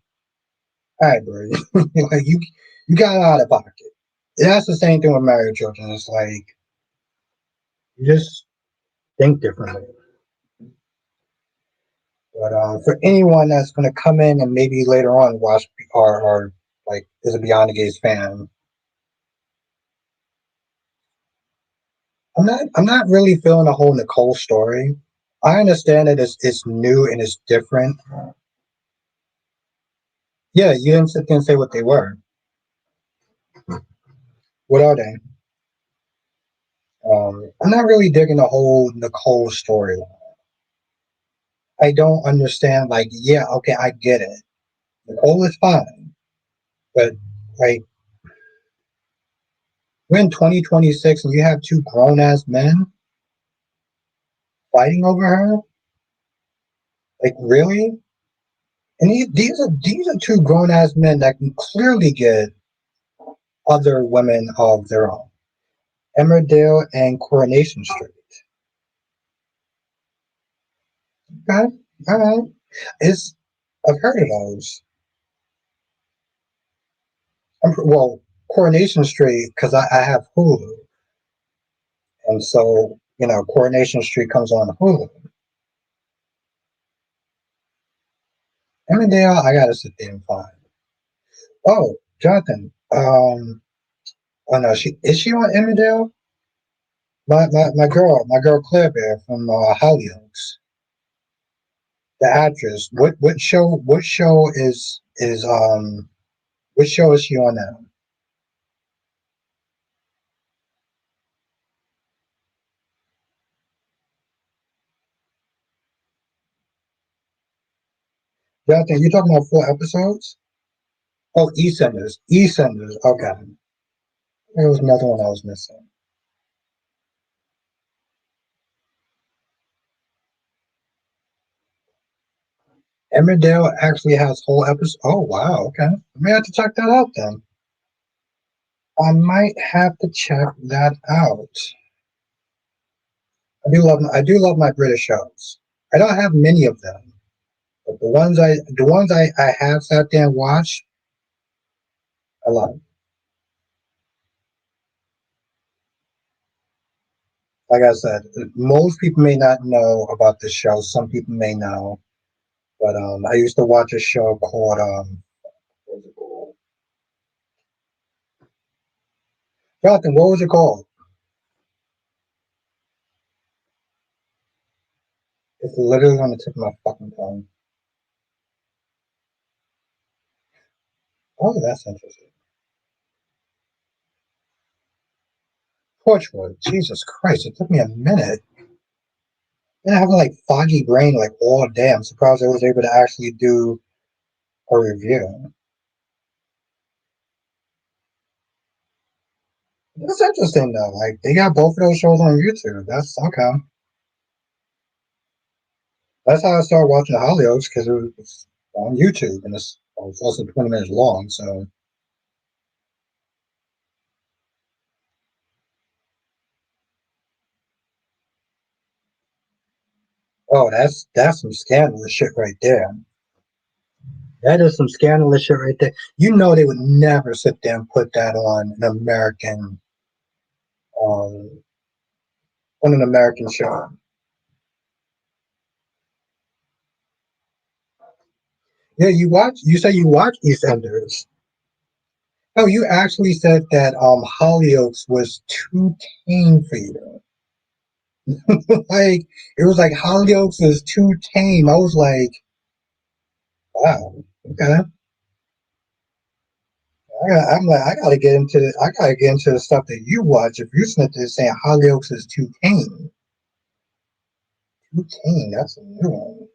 all right, bro, like you got out of pocket. And that's the same thing with married children. It's like you just think differently. But for anyone that's going to come in and maybe later on watch or like is a Beyond the Gates fan, I'm not really feeling the whole Nicole story. I understand that it's new and it's different. Yeah, you didn't sit there and say what they were. What are they? I'm not really digging the whole Nicole story. I don't understand. Like, yeah, okay, I get it. Nicole is fine, but like we're in 2026 and you have two grown ass men fighting over her. Like, really? And these are two grown ass men that can clearly get other women of their own. Emmerdale and Coronation Street. Okay, all right. It's I've heard of those. Well, Coronation Street because I have Hulu, and so Coronation Street comes on Hulu. Emmerdale, I gotta sit there and find. Oh, Jonathan. Oh no, she on Emmerdale? My girl Claire Bear from Hollyoaks, the actress. What show what show is she on now? Jonathan, you talking about 4 episodes? Oh, EastEnders. EastEnders. Okay, there was another one I was missing. Emmerdale actually has whole episodes. Oh wow, okay. I may have to check that out then. I might have to check that out. I do love my British shows. I don't have many of them, but the ones I have sat there and watched, I love. Like I said, most people may not know about this show. Some people may know, but I used to watch a show called what was it called? Jonathan, what was it called? It's literally on the tip of my fucking tongue. Oh, that's interesting. Torchwood. Jesus Christ, it took me a minute. And I have like foggy brain like all day. I'm surprised I was able to actually do a review. That's interesting though. Like they got both of those shows on YouTube. That's okay. That's how I started watching Hollyoaks because it was on YouTube and it's also 20 minutes long. So oh, that's some scandalous shit right there. That is some scandalous shit right there. You know they would never sit there and put that um on an American show. Yeah, you say you watch EastEnders. Oh, you actually said that Hollyoaks was too tame for you. Like it was like Hollyoaks was too tame. I was like, wow, okay. I'm like, I gotta get into the stuff that you watch. If you're sitting there saying Hollyoaks is too tame, that's a new one.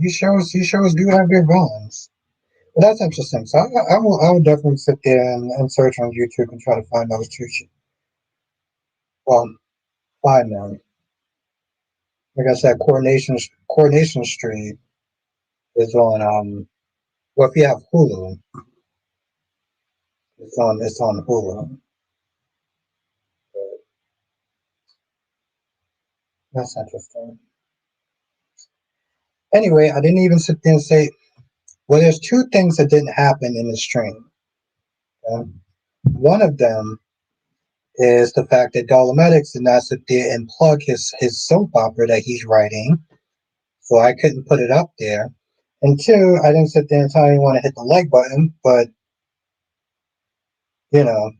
These shows do have good villains. But that's interesting. So I will definitely sit there and search on YouTube and try to find those two. Well, find them. Like I said, Coronation Street is on well if you have Hulu, it's on Hulu. That's interesting. Anyway, I didn't even sit there and say well there's two things that didn't happen in the stream. Okay? One of them is the fact that Dolomedics did not sit there and plug his soap opera that he's writing, so I couldn't put it up there. And two, I didn't sit there and tell anyone to hit the like button, but you know,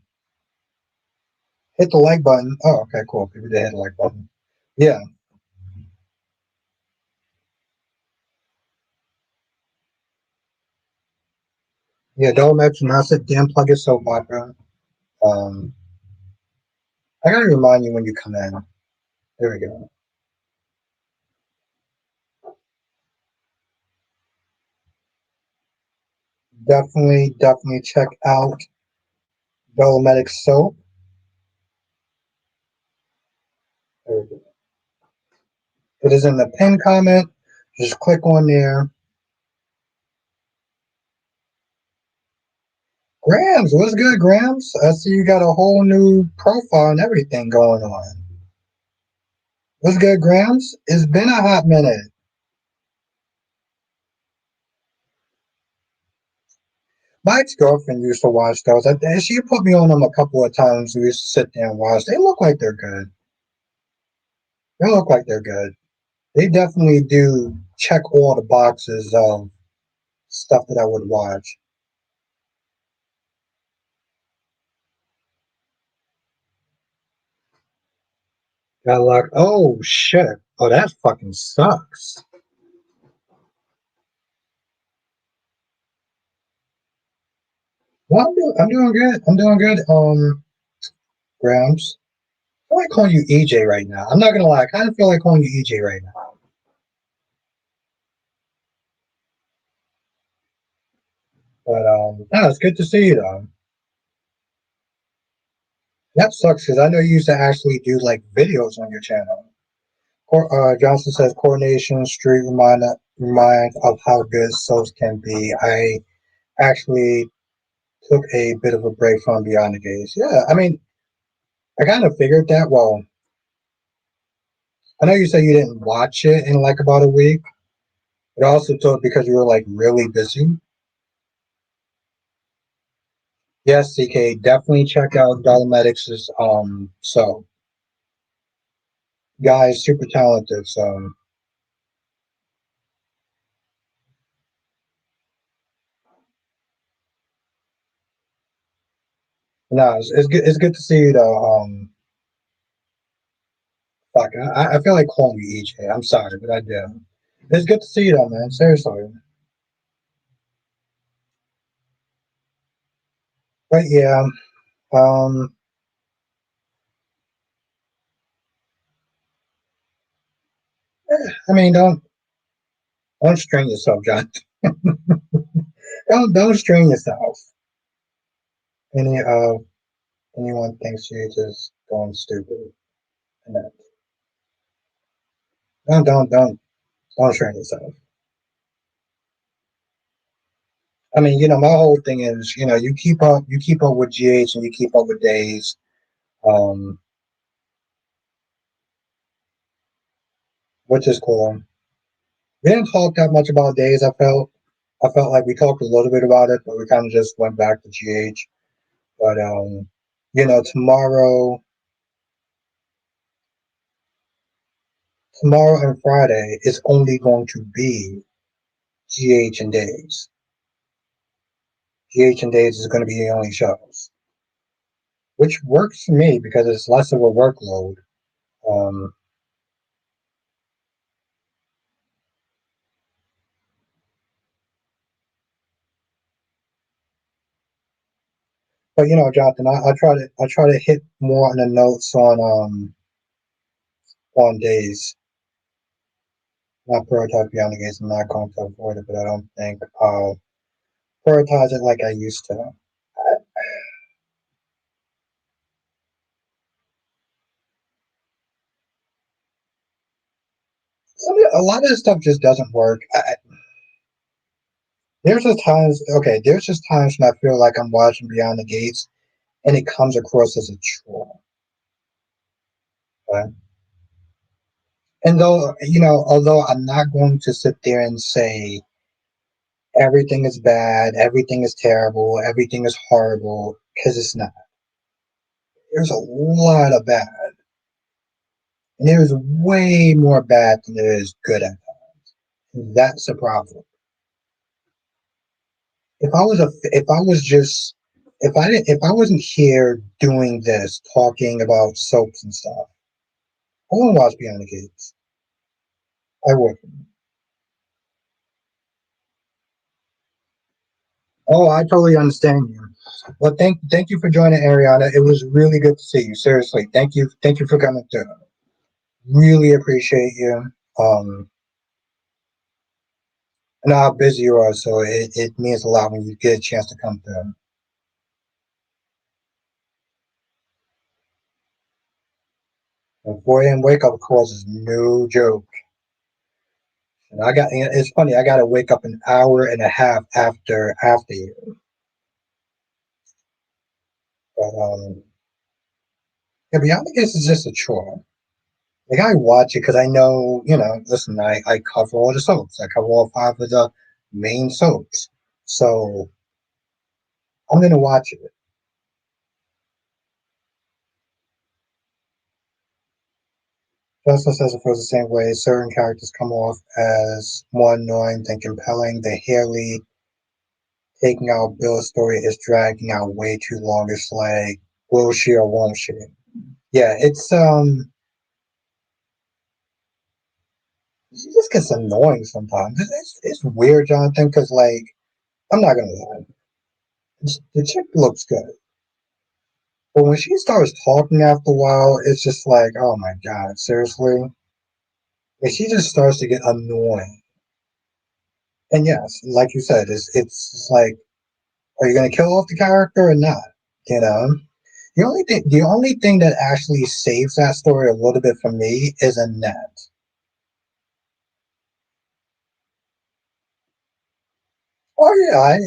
hit the like button. Oh, okay, cool. People did hit the like button. Yeah, yeah. Dolomedics did not sit there and plug his soap opera. Um, I gotta remind you when you come in. There we go. Definitely check out Dolomedics soap. There we go. It is in the pin comment. Just click on there. Grams, what's good, Grams? I see you got a whole new profile and everything going on. What's good, Grams? It's been a hot minute. My ex-girlfriend used to watch those. She put me on them a couple of times. We used to sit there and watch. They look like they're good. They look like they're good. They definitely do check all the boxes of stuff that I would watch. Got like, oh shit. Oh, that fucking sucks. Well, I'm doing good. I'm doing good. Grams. I like calling you EJ right now. I'm not gonna lie. I kind of feel like calling you EJ right now. But no, it's good to see you though. That sucks because I know you used to actually do like videos on your channel. Johnson says Coronation Street remind of how good soaps can be. I actually took a bit of a break from Beyond the Gates. Yeah, I mean, I kind of figured that. Well, I know you said you didn't watch it in like about a week, but also told because you were like really busy. Yes, CK, definitely check out Dolomedics' so guys super talented. So no, it's good to see you though. Fuck, I feel like calling you EJ. I'm sorry, but I do. It's good to see you though, man. Seriously. But yeah, um, I mean, don't strain yourself, John. Don't strain yourself. Any anyone thinks you're just going stupid. And that, don't strain yourself. I mean, my whole thing is, you keep up with GH and you keep up with Days, um, which is cool. We didn't talk that much about Days. I felt like we talked a little bit about it, but we kind of just went back to GH. But tomorrow and Friday is only going to be GH and Days. GH and Days is going to be the only shows, which works for me because it's less of a workload. Um, but Jonathan, I try to hit more on the notes on Days, not prioritize beyond the gates. I'm not going to avoid it, but I don't think I'll prioritize it like I used to. A lot of this stuff just doesn't work. There's just times when I feel like I'm watching Beyond the Gates and it comes across as a chore. Right? And though, although I'm not going to sit there and say everything is bad, everything is terrible, everything is horrible, because it's not. There's a lot of bad. And there's way more bad than there is good at. That's a problem. If I was just, if I wasn't here doing this, talking about soaps and stuff, I wouldn't watch Beyond the Gates. I wouldn't. Oh, I totally understand you. Well, thank you for joining, Ariana. It was really good to see you. Seriously, thank you for coming through. Really appreciate you. Um, I know how busy you are, so it means a lot when you get a chance to come through. And 4 a.m. wake up calls is no joke. And it's funny. I got to wake up an hour and a half after you. But yeah, Beyond the Gates is just a chore. Like I watch it because I know, listen, I cover all the soaps. I cover all five of the main soaps. So I'm gonna watch it. Justin says it feels the same way. Certain characters come off as more annoying than compelling. The Haley taking out Bill's story is dragging out way too long. It's like, will she or won't she? Yeah, it just gets annoying sometimes. It's weird, Jonathan, because like I'm not gonna lie, the chick looks good. But when she starts talking after a while, it's just like, oh my god, seriously? And she just starts to get annoying. And yes, like you said, it's like Are you going to kill off the character or not? You know, the only thing that actually saves that story a little bit for me is Annette. Oh yeah,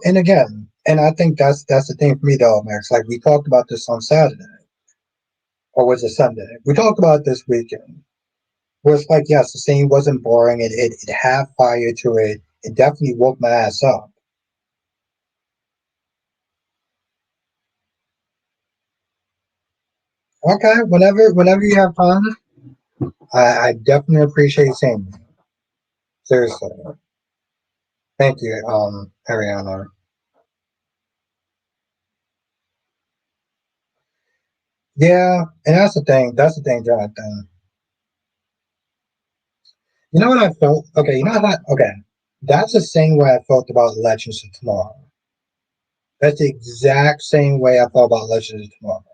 and again, and I think that's the thing for me though, Max. Like we talked about this on Saturday, or was it Sunday? We talked about it this weekend. Where it's like, yes, the scene wasn't boring. It had fire to it. It definitely woke my ass up. Okay, whenever you have time, I definitely appreciate seeing you. Seriously, thank you, Ariana. Yeah, and that's the thing. That's the thing, Jonathan. You know what I felt? Okay, you know that. Okay, that's the same way I felt about Legends of Tomorrow. That's the exact same way I felt about Legends of Tomorrow.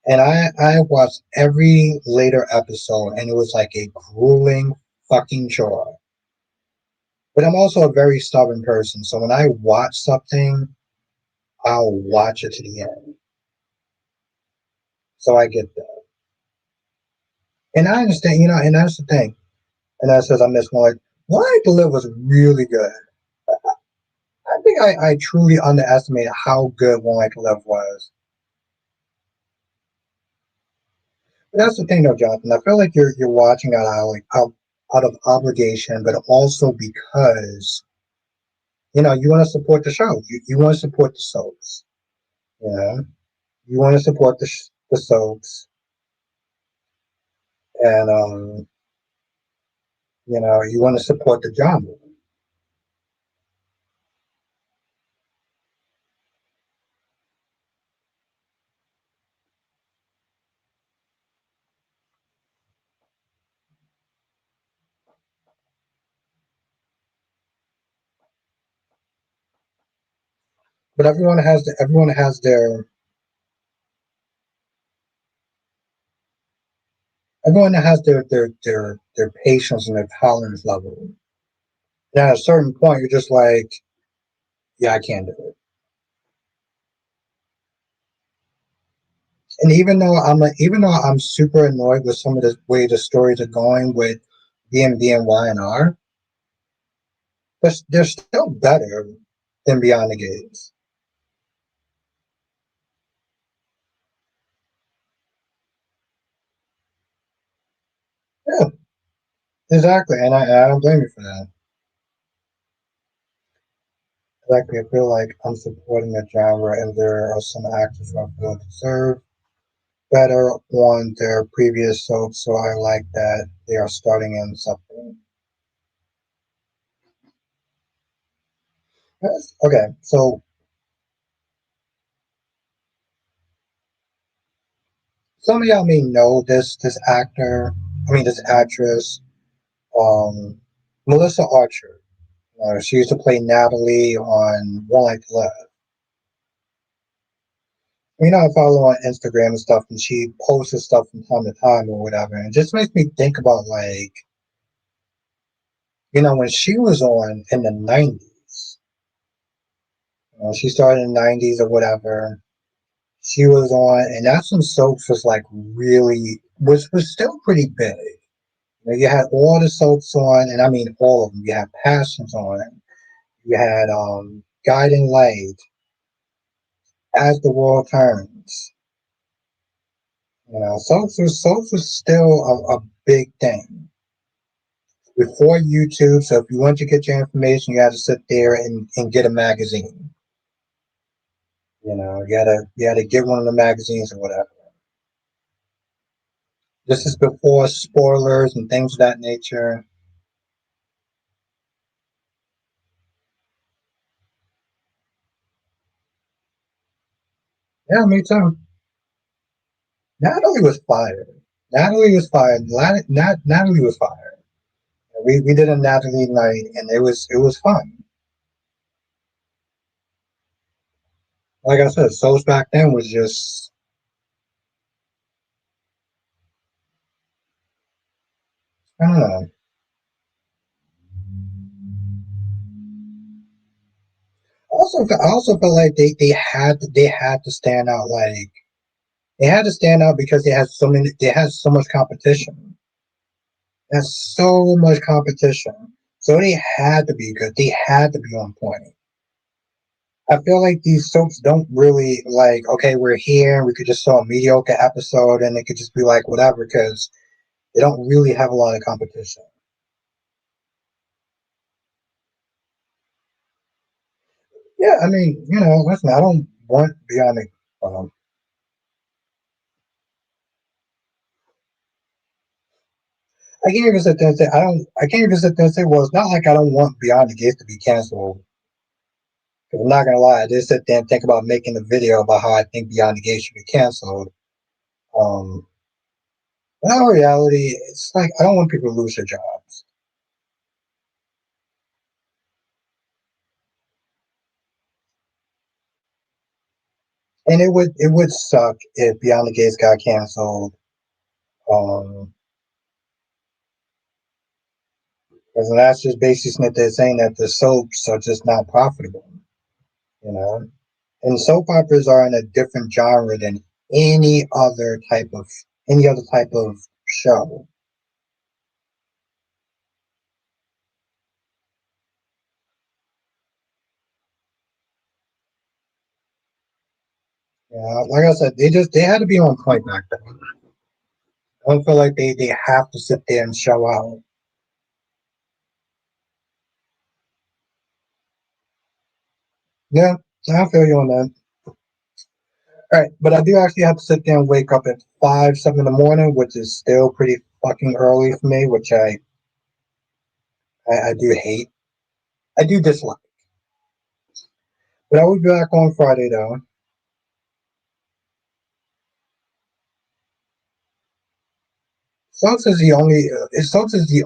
And I watched every later episode, and it was like a grueling fucking chore. But I'm also a very stubborn person, so when I watch something, I'll watch it to the end. So I get that, and I understand, and that's the thing. And that says I miss one. Like, Why to Live was really good. I think I truly underestimated how good One Life to Live was. But that's the thing, though, Jonathan. I feel like you're watching out of obligation, but also because you want to support the show. You want to support the soaps. You know, you want to support the soaps, and you want to support the genre. But everyone has their patience and their tolerance level. And at a certain point, you're just like, yeah, I can't do it. And even though I'm super annoyed with some of the way the stories are going with B&B and Y&R, but they're still better than Beyond the Gates. Yeah, exactly. And I don't blame you for that. Exactly. I feel like I'm supporting a genre, and there are some actors who I feel deserve better on their previous soaps. So I like that they are starting in something. Yes. Okay, so some of y'all may know this actor. I mean, this actress, um, Melissa Archer. She used to play Natalie on One Life Left. I follow her on Instagram and stuff, and she posts stuff from time to time or whatever. And it just makes me think about, like, when she was on in the 90s. She started in the 90s or whatever. She was on, and that's when soaps was like really was still pretty big. You had all the soaps on, and I mean all of them. You had Passions on. You had Guiding Light, As the World Turns. Soaps was still a big thing before YouTube. So if you want to get your information, you had to sit there and get a magazine. You had to get one of the magazines or whatever. This is before spoilers and things of that nature. Yeah, me too. Natalie was fired. Natalie was fired. Natalie was fired. We did a Natalie night, and it was fun. Like I said, Souls back then was just, I don't know. I also felt like they had to stand out. Like they had to stand out because they had so much competition. There's so much competition. So they had to be good. They had to be on point. I feel like these soaps don't really like, okay, we're here, we could just show a mediocre episode and it could just be like whatever because they don't really have a lot of competition. Yeah, I mean, listen, I don't want Beyond I can't even sit there and say I can't even sit there and say, well, it's not like I don't want Beyond the Gates to be canceled. 'Cause I'm not gonna lie, I did sit there and think about making a video about how I think Beyond the Gates should be canceled. Um, but in reality, it's like I don't want people to lose their jobs. And it would suck if Beyond the Gates got canceled. Um, because that's just basically they're saying that the soaps are just not profitable, you know. And soap operas are in a different genre than any other type of show. Yeah, like I said, they had to be on point back then. I don't feel like they have to sit there and show out. Yeah, I feel you on that. All right, but I do actually have to sit there and wake up at 5, 7 in the morning, which is still pretty fucking early for me, which I do hate. I do dislike. But I will be back on Friday though. Sucks is the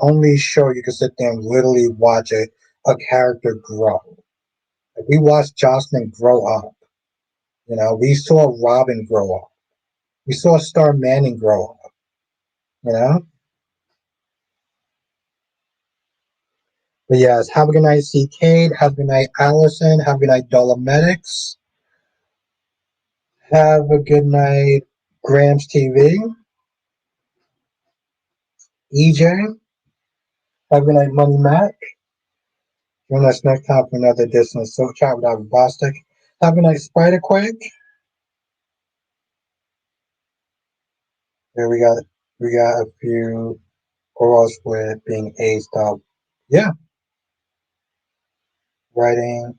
only show you can sit there and literally watch a character grow. Like we watched Josslyn grow up. We saw Robin grow up. We saw Star Manning grow up. You know. But yes, have a good night, C. Cade. Have a good night, Allison. Have a good night, Dolomedics. Have a good night, Grams TV. EJ. Have a good night, Money Mac. Join us next time for another edition of So Chat with Albert Bostic. Have a good night, Spider Quake. There we got a few girls with being aged up. Yeah, writing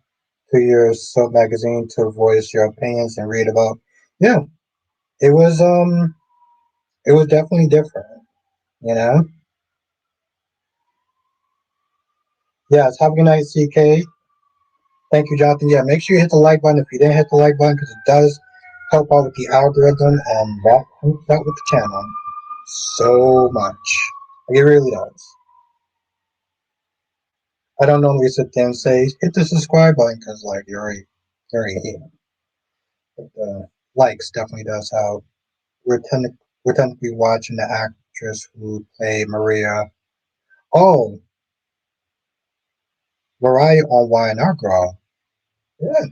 to your sub magazine to voice your opinions and read about. Yeah, it was definitely different. You know. Yes. Have a good night, CK. Thank you, Jonathan. Yeah, make sure you hit the like button if you didn't hit the like button because it does help out with the algorithm and that helps out with the channel so much. Like, it really does. I don't normally sit there and say hit the subscribe button because like you're already here. But the likes definitely does help. We're tend to be watching the actress who played Maria. Oh, Mariah on Y&R Girl. Yeah,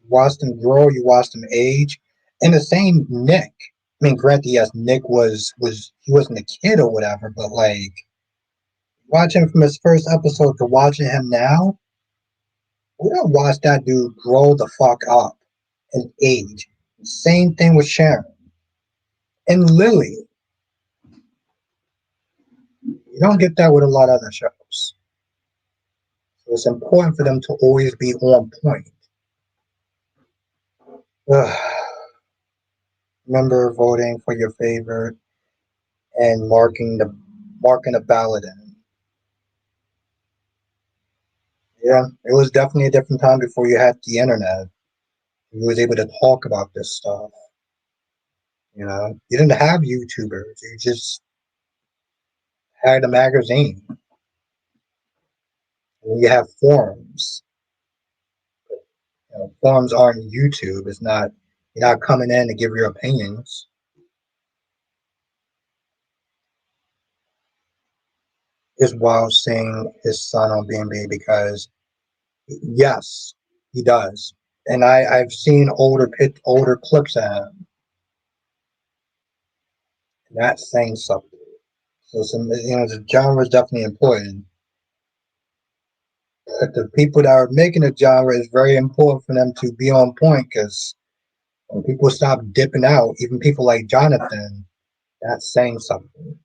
watched him grow. You watched him age, and the same Nick. I mean, granted, yes, Nick was he wasn't a kid or whatever, but like watching from his first episode to watching him now, we don't watch that dude grow the fuck up in age. Same thing with Sharon and Lily. You don't get that with a lot of other shows. So it's important for them to always be on point. Ugh. Remember voting for your favorite and marking a ballot in. Yeah, it was definitely a different time before you had the internet. You was able to talk about this stuff. You didn't have YouTubers. You just had a magazine. And you have forums. Forums aren't YouTube. It's not. You're not coming in to give your opinions. It's wild seeing his son on B&B because yes, He does, and I've seen older clips of him. And that's saying something. So the genre is definitely important. But the people that are making a genre is very important for them to be on point because when people stop dipping out, even people like Jonathan, that's saying something.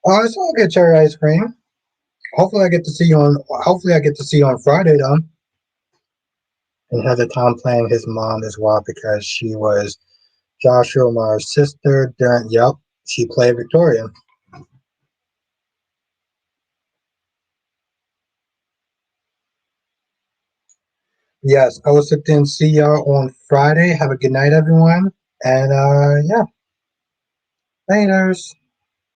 Oh, it's all good, cherry ice cream. Hopefully, I get to see you on. Hopefully, I get to see you on Friday, though. And Heather Tom playing his mom as well because she was Joshua Omar's sister. During, yep, she played Victoria. Yes, I will sit there and see y'all on Friday. Have a good night, everyone. And yeah, laters.